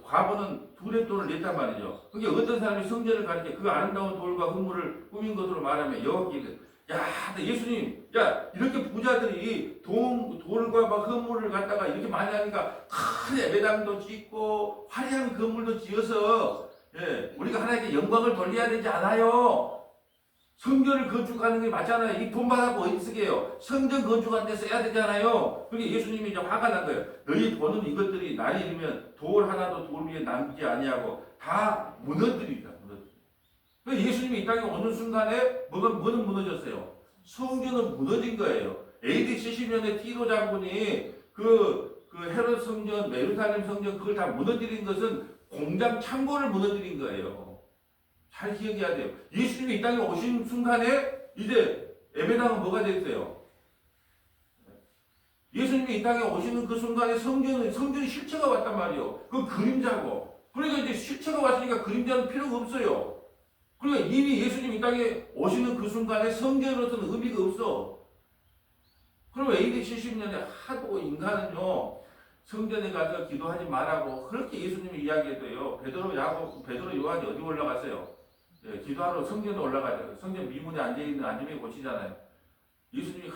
과부는 둘의 돈을 냈단 말이죠. 그게 어떤 사람이 성전을 가르쳐 그 아름다운 돌과 흙물을 꾸민 것으로 말하면 여호와께 야 예수님 야 이렇게 부자들이 돌과 막 흙물을 갖다가 이렇게 많이 하니까 큰 예배당도 짓고 화려한 건물도 지어서 우리가 하나님께 영광을 돌려야 되지 않아요? 성전을 건축하는 게 맞잖아요. 이 돈 받아고 어디 쓰게요? 성전 건축하는 데 써야 되잖아요. 그게 예수님이 이제 화가 난 거예요. 너희 보는 이것들이 날이 이르면 돌 하나도 돌 위에 남지 아니하고 다 무너뜨리다. 무너뜨리다. 예수님이 이 땅에 오는 순간에 뭐는 무너졌어요? 성전은 무너진 거예요. AD 70년에 티도 장군이 그 헤롯 성전, 예루살렘 성전 그걸 다 무너뜨린 것은 공장 창고를 무너뜨린 거예요. 잘 기억해야 돼요. 예수님이 이 땅에 오신 순간에 이제 예배당은 뭐가 됐어요? 예수님이 이 땅에 오시는 그 순간에 성전이 실체가 왔단 말이에요. 그 그림자고. 그러니까 이제 실체가 왔으니까 그림자는 필요가 없어요. 그러니까 이미 예수님이 이 땅에 오시는 그 순간에 성전으로서는 의미가 없어. 그럼 AD 70년에 하도 인간은요, 성전에 가서 기도하지 말라고 그렇게 예수님이 이야기해도요. 베드로, 요한이 어디 올라갔어요? 기도하러 성전에 올라가죠. 성전 미문에 앉아있는 안짐에 고치잖아요. 예수님이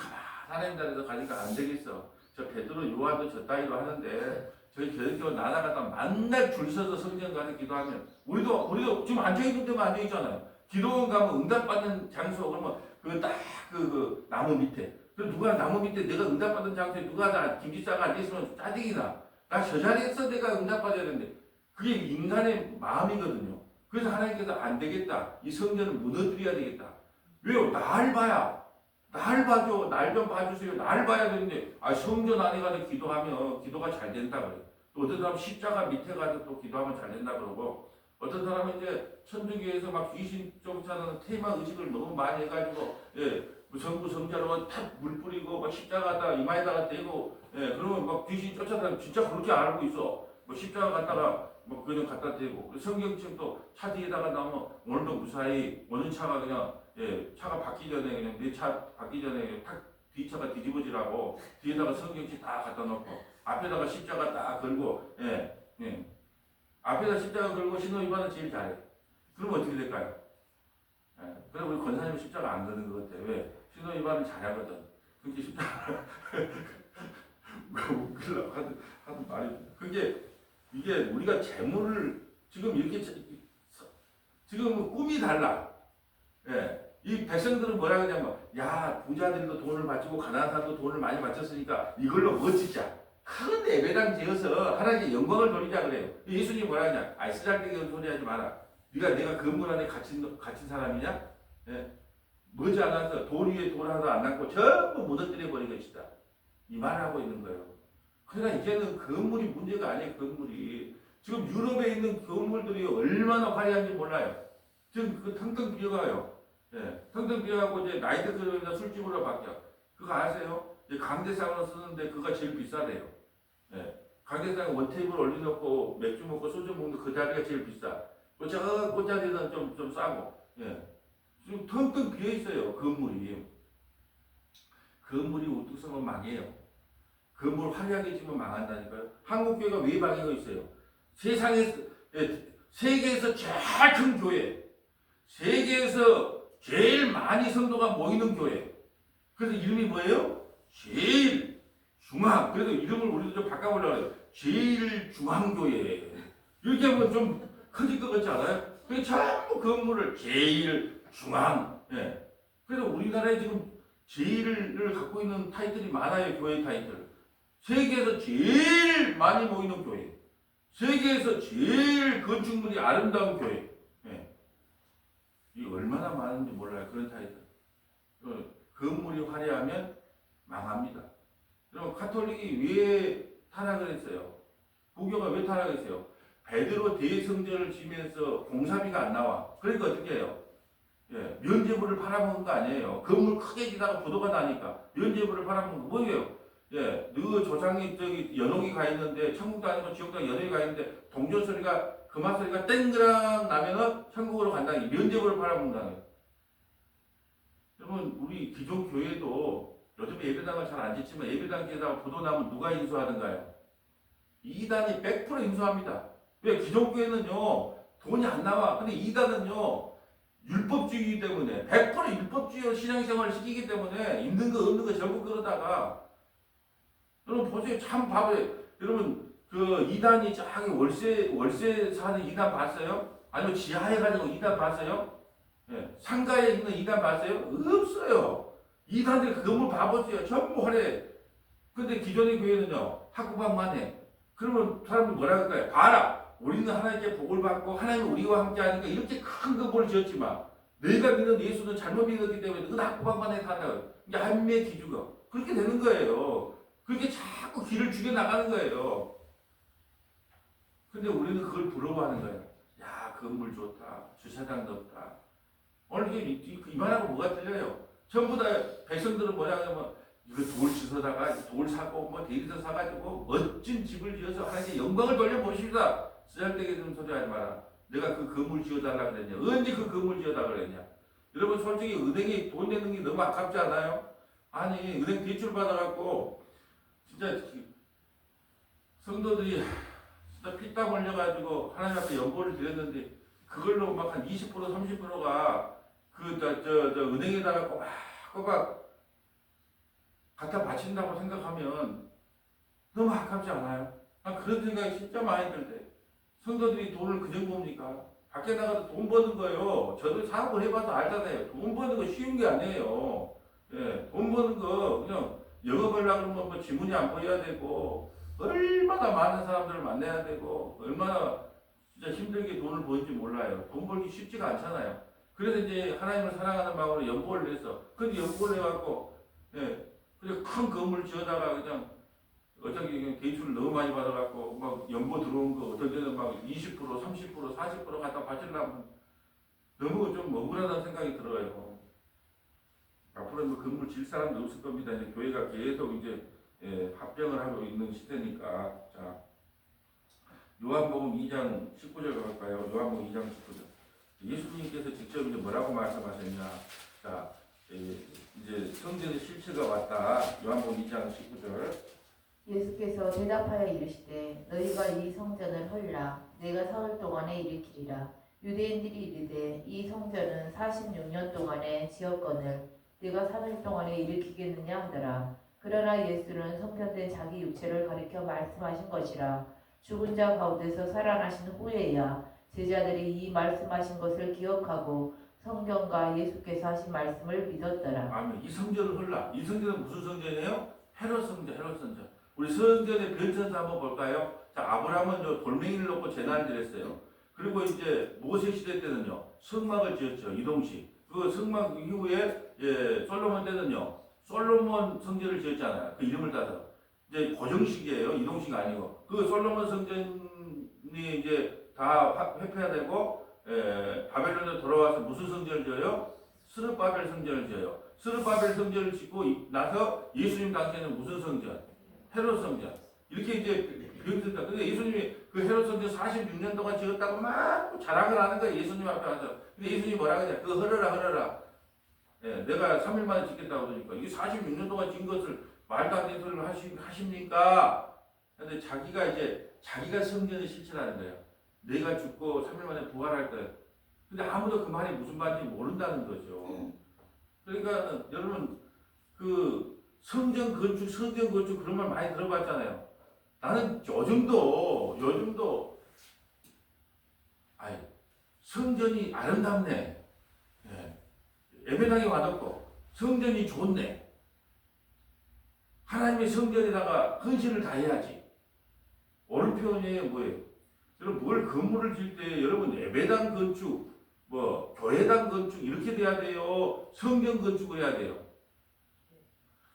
가만히 자리에서 가니까 안 되겠어. 저 베드로, 요한도 저 따위로 하는데 저희 교회교 나나가다 만날 줄 서서 성전 가서 기도하면 우리도 지금 앉아있는 데만 앉아있잖아요. 기도원 가면 응답받는 장소 그러면 그 나무 밑에 누가 나무 밑에 내가 응답받는 장소에 누가 다 김지사가 앉아있으면 짜증이 나. 나 저 자리에서 내가 응답받아야 되는데 그게 인간의 마음이거든요. 그래서 하나님께서 안 되겠다. 이 성전을 무너뜨려야 되겠다. 왜요? 날 봐야. 날 봐줘. 날 좀 봐주세요. 날 봐야 되는데 성전 안에 가서 기도하면 기도가 잘 된다 그래요. 또 어떤 사람은 십자가 밑에 가서 또 기도하면 잘 된다 그러고 어떤 사람은 이제 천주교에서 막 귀신 쫓아내는 테마 의식을 너무 많이 해가지고 전부 성자로 탁 물 뿌리고 막 십자가 이마에다가 대고 그러면 막 귀신 쫓아다니면 진짜 그렇게 알고 있어. 뭐 십자가 갖다가 뭐 그냥 갖다 대고 성경책 또 차 뒤에다가 나오면 오늘도 무사히 오는 차가 그냥 차가 받기 전에 그냥 내 차 받기 전에 그냥 탁 뒤차가 뒤집어지라고 뒤에다가 성경책 다 갖다 놓고 앞에다가 십자가 딱 걸고 앞에다 십자가 걸고 신호위반은 제일 잘해. 그럼 어떻게 될까요? 그래 우리 권사님은 십자가 안 거는 것 같아. 왜? 신호위반은 잘하거든. 그게 십자가 웃기려고 하는 말이 이게 우리가 재물을 지금 이렇게 지금 꿈이 달라. 이 백성들은 뭐라 그러냐면 야 부자들도 돈을 바치고 가난한 사람도 돈을 많이 바쳤으니까 이걸로 뭐 짓자. 큰 예배당 지어서 하나님께 영광을 돌리자 그래요. 예수님이 뭐라 하냐? 아이 쓰잘데기 소리 하지 마라. 내가 건물 안에 갇힌 사람이냐? 머지 않아서 돌 위에 돌 하나도 안 남고 전부 무너뜨려 버린 것이다. 이 말하고 있는 거예요. 그러나 이제는 건물이 문제가 아니에요. 건물이 지금 유럽에 있는 건물들이 얼마나 화려한지 몰라요. 지금 그 텅텅 비어가요. 텅텅 비어가고 이제 나이트클럽이나 술집으로 바뀌어. 그거 아세요? 이제 강대상으로 쓰는데 그거 제일 비싸대요. 강대상 원테이블 올려놓고 맥주 먹고 소주 먹는 그 자리가 제일 비싸. 그 자리는 좀 싸고. 지금 텅텅 비어 있어요. 건물이 우뚝 서면 망해요. 건물 화려하게 지면 망한다니까요. 한국교회가 왜 망해가 있어요? 세계에서 제일 큰 교회, 세계에서 제일 많이 성도가 모이는 교회. 그래서 이름이 뭐예요? 제일 중앙. 그래도 이름을 우리도 좀 바꿔보려고 해요. 제일 중앙교회. 이렇게 하면 좀 커질 것 같지 않아요? 그래서 전부 건물을 제일 중앙. 그래서 우리나라에 지금 제일을 갖고 있는 타이틀이 많아요. 교회 타이틀. 세계에서 제일 많이 모이는 교회. 세계에서 제일 건축물이 아름다운 교회. 이 얼마나 많은지 몰라요. 그런 타이틀. 건물이 화려하면 망합니다. 그럼 카톨릭이 왜 타락을 했어요? 부교가 왜 타락했어요? 베드로 대성전을 지면서 공사비가 안 나와. 그러니까 어떻게 해요? 면제부를 팔아먹은 거 아니에요. 건물 크게 지다가 부도가 나니까 면제부를 팔아먹은 거 뭐예요? 너 조상이 저기 연옥이 가 있는데 천국도 아니고 지옥도 아니고 연옥이 가 있는데 동전 소리가 금화 소리가 땡그랑 나면은 천국으로 간다는 게 면제부를 팔아먹는다는 거예요. 여러분 우리 기존 교회도 요즘에 예배당을 잘 안 짓지만 예배당 지에다가 부도 나면 누가 인수하던가요? 이단이 100% 인수합니다. 왜? 기독교에는요 돈이 안 나와. 근데 이단은요 율법주의이기 때문에 100% 율법주의로 신앙생활을 시키기 때문에 있는 거 없는 거 전부 끌어다가 여러분 보세요. 참 바보예요. 여러분 그 이단이 저기 월세 사는 이단 봤어요? 아니면 지하에 가지고 이단 봤어요? 예, 상가에 있는 이단 봤어요? 없어요. 이단들 그 건물 봐보세요. 전부 화려해. 근데 기존의 교회는요 학구방만 해. 그러면 사람들 뭐라 그럴까요? 봐라. 우리는 하나님께 복을 받고 하나님은 우리와 함께 하니까 이렇게 큰 건물을 지었지만 내가 믿는 예수는 잘못 믿었기 때문에 그 학구방만 해 산다고. 이게 한미의 기주가 그렇게 되는 거예요. 그렇게 자꾸 길을 죽여나가는 거예요. 근데 우리는 그걸 부러워하는 거예요. 야, 건물 좋다. 주차장 넓다. 오늘 이게 이만하고 뭐가 틀려요? 전부 다 백성들은 뭐냐 하면 이거 돌 주워다가 돌 사고 뭐 대리석 사가지고 멋진 집을 지어서 하나님께 영광을 돌려보십시다. 쓰잘데기 좀 소리 하지 마라. 내가 그 건물 지어달라 그랬냐? 언제 그 건물 지어달라 그랬냐? 여러분 솔직히 은행에 돈 내는 게 너무 아깝지 않아요? 아니 은행 대출 받아갖고 진짜 성도들이 진짜 피땀 흘려가지고 하나님 앞에 연보를 드렸는데 그걸로 막 한 20% 30%가 저 은행에다가 꼬박꼬박 갖다 바친다고 생각하면 너무 아깝지 않아요? 그런 생각이 진짜 많이 들 때 성도들이 돈을 그냥 봅니까? 밖에 나가서 돈 버는 거요. 저도 사업을 해봐서 알잖아요. 돈 버는 거 쉬운 게 아니에요. 예, 돈 버는 거 그냥 영업하려고 그러면 뭐 지문이 안 보여야 되고 얼마나 많은 사람들을 만나야 되고 얼마나 진짜 힘들게 돈을 버는지 몰라요. 돈 벌기 쉽지가 않잖아요. 그래서 이제 하나님을 사랑하는 마음으로 연보를 했어. 근데 연보를 해갖고 예, 그냥 큰 건물 지어다가 그냥 어차피 그냥 대출을 너무 많이 받아갖고 막 연보 들어온 거 어떨 때는 막 20% 30% 40% 갖다 바치려면 너무 좀 억울하다는 생각이 들어요. 앞으로 뭐 건물 질 사람도 없을 겁니다. 이제 교회가 계속 이제 합병을 하고 있는 시대니까. 자, 요한복음 2장 19절 갈까요? 요한복음 2장 19절. 예수님께서 직접 이제 뭐라고 말씀하셨냐? 자, 이제 성전의 실체가 왔다. 요한복음 2장 19절. 예수께서 대답하여 이르시되 너희가 이 성전을 헐라 내가 사흘 동안에 일으키리라. 유대인들이 이르되 이 성전은 46년 동안에 지었거늘 네가 3일 동안에 일으키겠느냐 하더라. 그러나 예수는 성전된 자기 육체를 가리켜 말씀하신 것이라. 죽은 자 가운데서 살아나신 후에야 제자들이 이 말씀하신 것을 기억하고 성경과 예수께서 하신 말씀을 믿었더라. 아멘. 이 성전을 헐라. 이 성전은 무슨 성전이에요? 헤롯 성전, 헤롯 성전. 우리 성전의 변천사 한번 볼까요? 자, 아브라함은 돌멩이를 놓고 제단을 드렸어요. 그리고 이제 모세 시대 때는요, 성막을 지었죠. 이동식. 그 성막 이후에 솔로몬 때는요, 솔로몬 성전을 지었잖아요. 그 이름을 따서. 이제 고정식이에요. 이동식 아니고. 그 솔로몬 성전이 이제 다 회폐되고 바벨론에 돌아와서 무슨 성전을 지어요? 스룹바벨 성전을 지어요. 스룹바벨 성전을 짓고 나서 예수님 당시에는 무슨 성전? 헤롯 성전. 이렇게 이제 변했다. 근데 예수님이 그 헤롯 성전 46년 동안 지었다고 막 자랑을 하는 거예요. 예수님 앞에 와서. 근데 예수님이 뭐라 그러냐? 그거 헐어라. 예, 내가 3일 만에 짓겠다고 그러니까 이게 46년 동안 짓은 것을 말도 안 되는 소리를 하십니까? 근데 자기가 성전의 실체라는 거예요. 내가 죽고 3일 만에 부활할 거예요. 근데 아무도 그 말이 무슨 말인지 모른다는 거죠. 그러니까 여러분 그 성전 건축 그런 말 많이 들어봤잖아요. 나는 요즘도 성전이 아름답네. 예배당에 와놓고 성전이 좋네. 하나님의 성전에다가 헌신을 다해야지. 옳은 표현이에요, 뭐예요? 여러분 뭘 건물을 질 때 여러분 예배당 건축, 뭐 교회당 건축 이렇게 돼야 돼요. 성전 건축을 해야 돼요.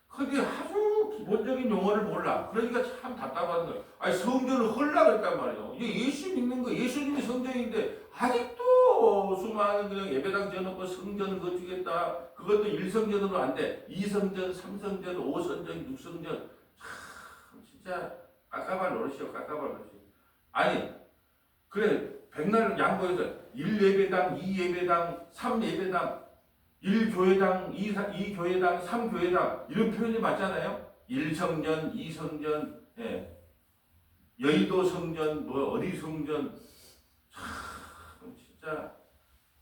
그게 아주 기본적인 용어를 몰라. 그러니까 참 답답한 거예요. 성전을 헐라 그랬단 말이에요. 이게 예수 믿는 거, 예수님이 성전인데 아직도 수많은 그냥 예배당 지어놓고 성전을 건축했다. 그것도 1성전으로 안 돼. 2성전, 3성전, 5성전, 6성전. 참 진짜 깝깝할 노릇이요. 아니 그래 백날 양보해서 1예배당, 2예배당, 3예배당 1교회당, 2교회당, 3교회당 이런 표현이 맞잖아요. 1성전, 2성전 여의도 성전, 뭐 어디 성전, 참 진짜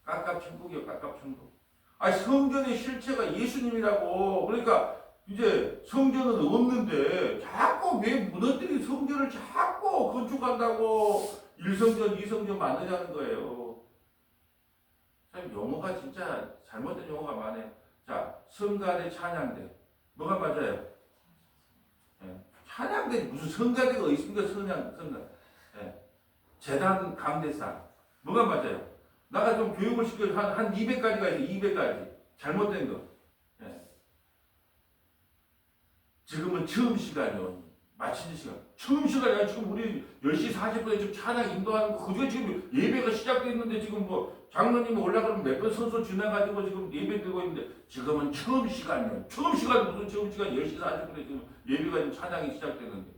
깝깝천국이요, 깝깝천국. 아니 성전의 실체가 예수님이라고. 그러니까 이제 성전은 없는데 자꾸 왜 무너뜨린 성전을 자꾸 건축한다고 1성전, 2성전 만드자는 거예요. 참 용어가 진짜 잘못된 용어가 많아요. 자, 성가대, 찬양대. 뭐가 맞아요? 예. 찬양대 무슨 성가대가 어디 있습니까? 성가. 예. 재단 강대상. 뭐가 맞아요? 나가 좀 교육을 시켜 한 200가지가 있어요. 200가지. 잘못된 거. 예. 지금은 처음 시간이요. 마치는 시간. 처음 시간이야. 지금 우리 10시 40분에 지금 찬양 인도하는 거. 그게 지금 예배가 시작됐는데 지금 뭐 장로님이 올라가면 몇 번 선수 지나가지고 지금 예배 드리고 있는데 지금은 처음 시간이에요. 처음 시간 무슨 처음 시간 10시 40분에 지금 예배가 지금 찬양이 시작되는데.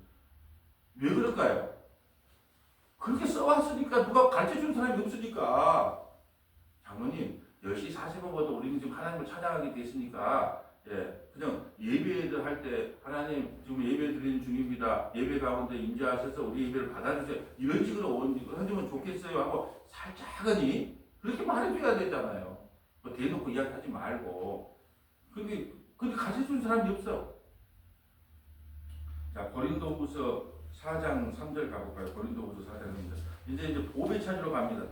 왜 그럴까요? 그렇게 써왔으니까 누가 가르쳐준 사람이 없으니까. 장로님 10시 40분부터 우리는 지금 하나님을 찬양하게 됐으니까 예, 그냥 예배를 할 때 하나님 지금 예배 드리는 중입니다. 예배 가운데 임재하셔서 우리 예배를 받아주세요. 이런 식으로 해주면 좋겠어요 하고 살짝하니 그렇게 말해줘야 되잖아요. 뭐 대놓고 이야기하지 말고. 근데 가르쳐준 사람이 없어. 자, 고린도후서 4장 3절 가볼까요? 고린도후서 4장 3절. 이제 보배 찾으러 갑니다.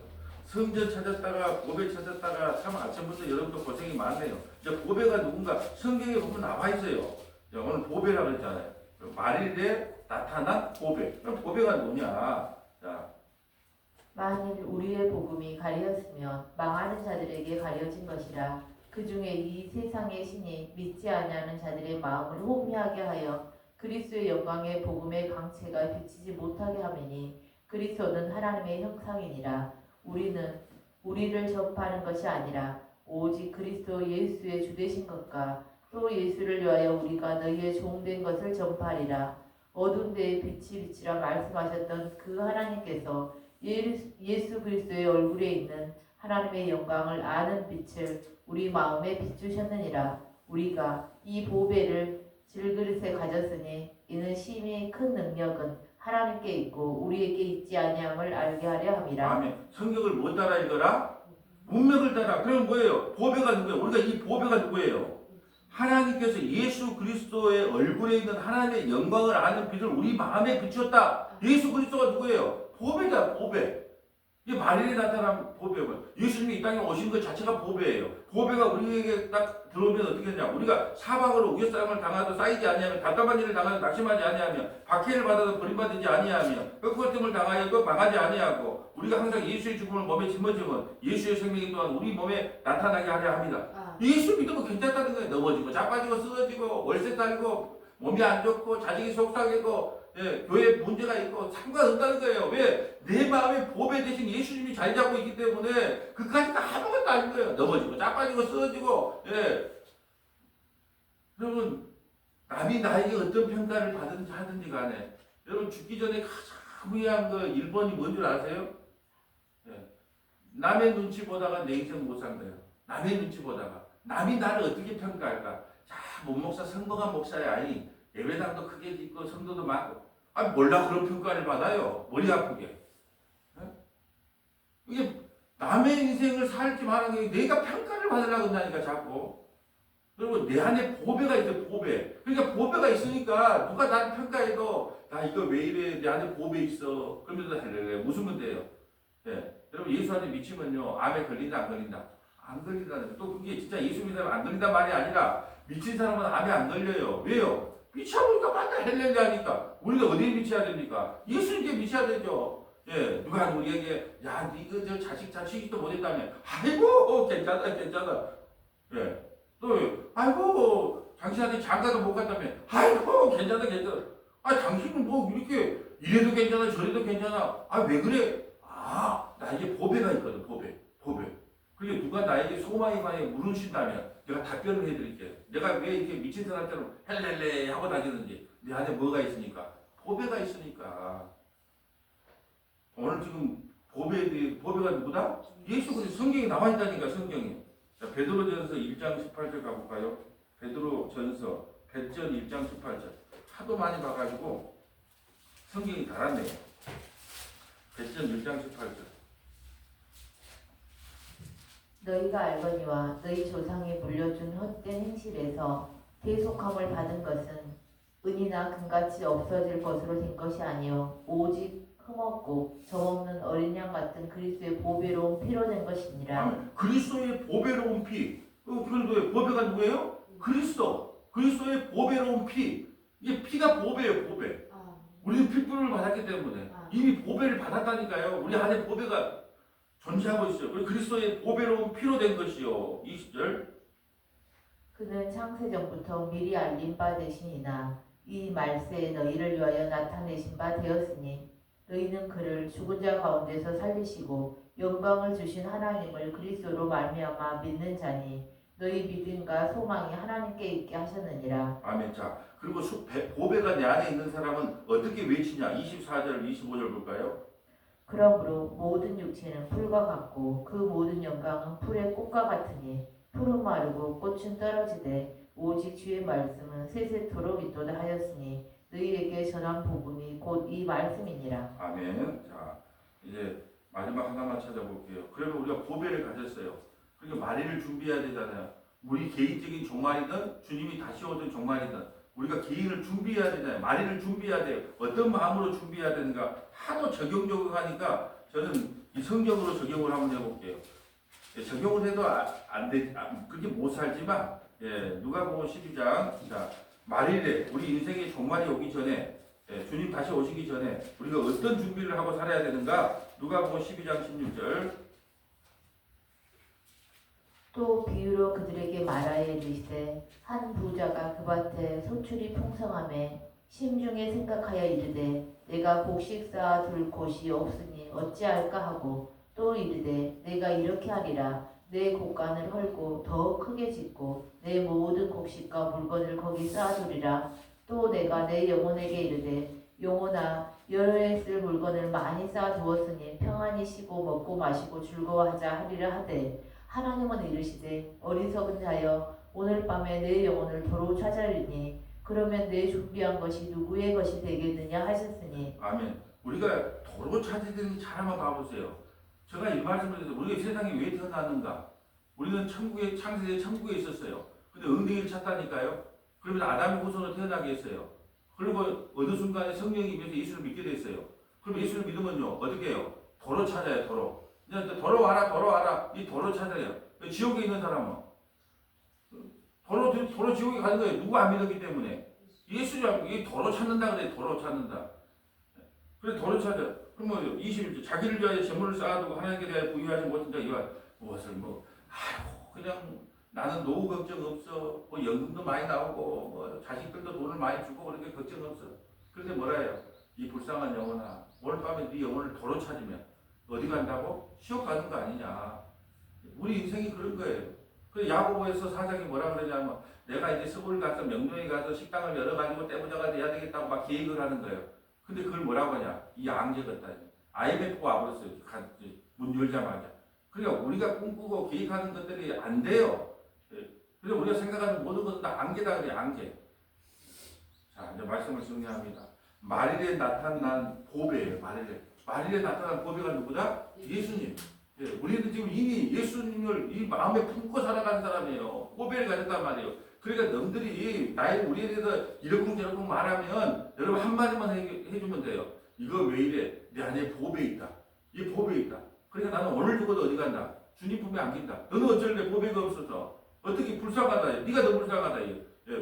성전 찾았다가 보배 찾았다가 참 아침부터 여러분도 고생이 많네요. 이제 보배가 누군가 성경에 보면 나와 있어요. 오늘 보배라고 했잖아요. 말일에 나타난 보배. 그럼 보배가 뭐냐? 자, 만일 우리의 복음이 가려졌으면 망하는 자들에게 가려진 것이라. 그 중에 이 세상의 신이 믿지 아니하는 자들의 마음을 혼미하게 하여 그리스도의 영광의 복음의 강체가 비치지 못하게 하매니 그리스도는 하나님의 형상이니라. 우리는 우리를 접하는 것이 아니라 오직 그리스도 예수의 주되신 것과 또 예수를 위하여 우리가 너희의 종된 것을 전파하리라. 어두운 데에 빛이 비치라 말씀하셨던 그 하나님께서 예수 그리스도의 얼굴에 있는 하나님의 영광을 아는 빛을 우리 마음에 비추셨느니라. 우리가 이 보배를 질그릇에 가졌으니 이는 심히 큰 능력은 하나님께 있고 우리에게 있지 아니함을 알게 하려 함이라. 아멘. 성경을 못 따라 읽어라? 문맥을 따라. 그럼 뭐예요? 보배가 누구예요? 우리가 이 보배가 누구예요? 하나님께서 예수 그리스도의 얼굴에 있는 하나님의 영광을 아는 빛을 우리 마음에 비추었다. 예수 그리스도가 누구예요? 보배다, 보배. 이 말일에 나타난 보배는 예수님이 이 땅에 오신 것 자체가 보배예요. 보배가 우리에게 딱 들어오면 어떻게 되냐? 우리가 사방으로 위협사람을 당하도 쌓이지 아니하며 답답한 일을 당하도 낙심하지 아니하며 박해를 받아도 버림받지 아니하며 꺾어짐을 당하여도 망하지 아니하고 우리가 항상 예수의 죽음을 몸에 짊어지면 예수의 생명이 또한 우리 몸에 나타나게 하려 합니다. 예수 믿으면 괜찮다는 거예요. 넘어지고 자빠지고 쓰러지고 월세 딸고 몸이 안 좋고 자식이 속상하고 예, 교회에 문제가 있고 상관없다는 거예요. 왜? 내 마음에 보배 대신 예수님이 자리 잡고 있기 때문에 그까지가 아무것도 아닌 거예요. 넘어지고 자빠지고 쓰러지고 예. 여러분 남이 나에게 어떤 평가를 받든지 하든지 간에 여러분 죽기 전에 가장 후회한 거 1번이 뭔 줄 아세요? 예. 남의 눈치 보다가 내 인생 못 산 거예요. 남의 눈치 보다가 남이 나를 어떻게 평가할까? 자, 목사 성공한 목사야. 아니 예배당도 크게 짓고 성도도 많고 아니 몰라 그런 평가를 받아요. 머리 아프게. 네? 이게 남의 인생을 살지 말라는 게 내가 평가를 받으려고 한다니까 자꾸. 그리고 내 안에 보배가 있어요. 보배. 그러니까 보배가 있으니까 누가 나를 평가해도 나 이거 왜 이래 내 안에 보배 있어. 그러면서 할래. 무슨 문제예요? 예. 여러분 예수한테 미치면요 암에 걸린다 안 걸린다? 안 걸린다는 거예요. 또 그게 진짜 예수 믿으면 안 걸린단 말이 아니라 미친 사람은 암에 안 걸려요. 왜요? 미쳐보니까 맨날 헬렐레 하니까 우리가 어디에 미쳐야 됩니까? 예수님께 미쳐야 되죠. 예, 누가 우리에게 야, 니가 저 자식 자취도 못했다며. 아이고, 괜찮아. 예, 또 아이고, 당신한테 장가도 못 갔다며. 아이고, 괜찮아. 아, 당신은 뭐 이렇게 이래도 괜찮아, 저래도 괜찮아. 아, 왜 그래? 아, 나에게 보배가 있거든, 보배. 그리고 누가 나에게 소망에 관해 물으신다면 내가 답변을 해드릴게요. 내가 왜 이렇게 미친 사람처럼 헬렐레 하고 다니는지 내 안에 뭐가 있으니까? 보배가 있으니까. 오늘 지금 보배가 누구다? 예수 그리스도. 성경에 나와 있다니까 성경에. 자, 베드로전서 1장 18절 가볼까요? 베드로전서 100전 1장 18절. 하도 많이 봐가지고 성경이 달았네요. 베드로전 1장 18절. 너희가 알거니와 너희 조상이 물려준 헛된 행실에서 대속함을 받은 것은 은이나 금같이 없어질 것으로 된 것이 아니요 오직 흠없고 점없는 어린 양 같은 그리스도의 보배로운 피로 된 것이니라. 그리스도의 보배로운 피. 그리스도의 보배가 누구예요? 그리스도의 보배로운 피. 이게 피가 보배예요, 보배. 우리는 핏불을 받았기 때문에 이미 보배를 받았다니까요. 우리 안에 보배가 존재하고 있어요. 그리고 그리스도의 보배로운 피로 된 것이요. 20절. 그는 창세전부터 미리 알린 바 되시니나 이 말세에 너희를 위하여 나타내신 바 되었으니 너희는 그를 죽은 자 가운데서 살리시고 영광을 주신 하나님을 그리스도로 말미암아 믿는 자니 너희 믿음과 소망이 하나님께 있게 하셨느니라. 아멘. 자, 그리고 보배가 내 안에 있는 사람은 어떻게 외치냐? 24절, 25절 볼까요? 그러므로 모든 육체는 풀과 같고 그 모든 영광은 풀의 꽃과 같으니 풀은 마르고 꽃은 떨어지되 오직 주의 말씀은 세세토록 있도다 하였으니 너희에게 전한 복음이 곧 이 말씀이니라. 아멘. 자, 이제 마지막 하나만 찾아볼게요. 그러면 우리가 보배를 가졌어요. 그러니까 말일을 준비해야 되잖아요. 우리 개인적인 종말이든 주님이 다시 오든 종말이든 우리가 개인을 준비해야 되잖아요. 말일을 준비해야 돼요. 어떤 마음으로 준비해야 되는가? 하도 적용적으로 하니까 저는 이 성경으로 적용을 한번 해볼게요. 예, 적용을 해도 그렇게 못 살지만, 누가복음 12장, 자, 말일에 우리 인생의 종말이 오기 전에, 주님 다시 오시기 전에 우리가 어떤 준비를 하고 살아야 되는가? 누가복음 12장 16절. 또 비유로 그들에게 말하여 이르시되 한 부자가 그 밭에 소출이 풍성함에 심중에 생각하여 이르되 내가 곡식 쌓아둘 곳이 없으니 어찌할까 하고 또 이르되 내가 이렇게 하리라 내 곡간을 헐고 더 크게 짓고 내 모든 곡식과 물건을 거기 쌓아두리라. 또 내가 내 영혼에게 이르되 영혼아 여러 해 쓸 물건을 많이 쌓아두었으니 평안히 쉬고 먹고 마시고 즐거워하자 하리라 하되 하나님은 이르시되 어리석은 자여 오늘 밤에 내 영혼을 도로 찾아리니 그러면 내 준비한 것이 누구의 것이 되겠느냐 하셨으니. 아멘. 우리가 도로 찾아드는 잘 한번 봐보세요. 제가 이 말씀을 드려서 우리가 이 세상에 왜 태어났는가? 우리는 창세기에 천국에 있었어요. 근데 엉덩이를 찾다니까요. 그러면 아담의 후손으로 태어나게 했어요. 그리고 어느 순간에 성령이 임해서 예수를 믿게 됐어요. 그럼 예수를 믿으면요 어떻게 해요? 도로 찾아요. 도로. 그냥 도로 와라. 이 도로 찾아요. 지옥에 있는 사람은 도로 지옥에 가는 거예요. 누구 안 믿었기 때문에. 예수를 이 도로 찾는다 그래. 도로 찾는다. 그래 도로 찾아. 그럼 뭐 21절 자기를 위하여 재물을 쌓아두고 하나님께 대하여 부유하지 못한 자 이와 무엇을 그냥 나는 노후 걱정 없어. 뭐 연금도 많이 나오고 뭐 자식들도 돈을 많이 주고 그렇게 걱정 없어. 그런데 뭐라 해요? 이 불쌍한 영혼아 오늘 밤에 네 영혼을 도로 찾으면 어디 간다고? 시험 가는 거 아니냐. 우리 인생이 그런 거예요. 그 야고보에서 사장이 뭐라 그러냐면 내가 이제 서울 가서 명동에 가서 식당을 열어가지고 떼부자가 돼야 되겠다고 막 계획을 하는 거예요. 근데 그걸 뭐라고 하냐? 이 양재 같다. IMF가 와버렸어요. 문 열자마자. 그러니까 우리가 꿈꾸고 계획하는 것들이 안 돼요. 그래서 우리가 생각하는 모든 것은 다 안개다 그래요. 안개. 자 이제 말씀을 정리합니다. 말일에 나타난 보배예요. 말일에 나타난 보배가 누구다? 예수님. 우리는 지금 이미 예수님을 이 마음에 품고 살아가는 사람이에요. 보배를 가졌단 말이에요. 그러니까 남들이 우리에 대해서 이러쿵저러쿵 말하면 여러분 한마디만 해주면 돼요. 이거 왜 이래? 내 안에 보배 있다. 이 보배 있다. 그러니까 나는 오늘 죽어도 어디 간다? 주님 품에 안긴다. 너는 어쩔래? 보배가 없어서. 어떻게 불쌍하다. 네가 더 불쌍하다.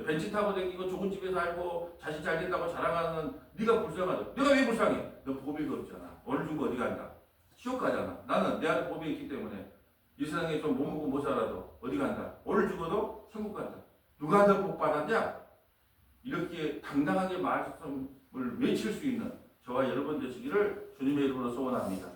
벤치 타고 다니고 좋은 집에 살고 자식 잘 된다고 자랑하는 네가 불쌍하다. 내가 왜 불쌍해? 너 보배가 없잖아. 오늘 죽고 어디 간다? 시험 가잖아. 나는 내 안에 보배 있기 때문에 이 세상에 좀 못 먹고 못 살아도 어디 간다? 오늘 죽어도 천국 간다. 누가 더 복 받았냐? 이렇게 당당하게 말씀을 외칠 수 있는 저와 여러분 되시기를 주님의 이름으로 소원합니다.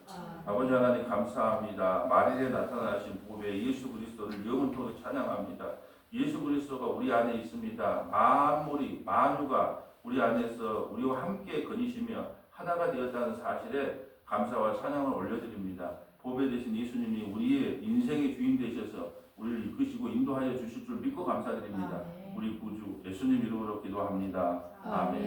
아버지 하나님 감사합니다. 말일에 나타나신 보배 예수 그리스도를 영원토록 찬양합니다. 예수 그리스도가 우리 안에 있습니다. 만물이 만유가 우리 안에서 우리와 함께 거니시며 하나가 되었다는 사실에 감사와 찬양을 올려드립니다. 보배 되신 예수님이 우리의 인생의 주인 되셔서 우리를 이끄시고 인도하여 주실 줄 믿고 감사드립니다. 우리 구주 예수님 이름으로 기도합니다. 아멘.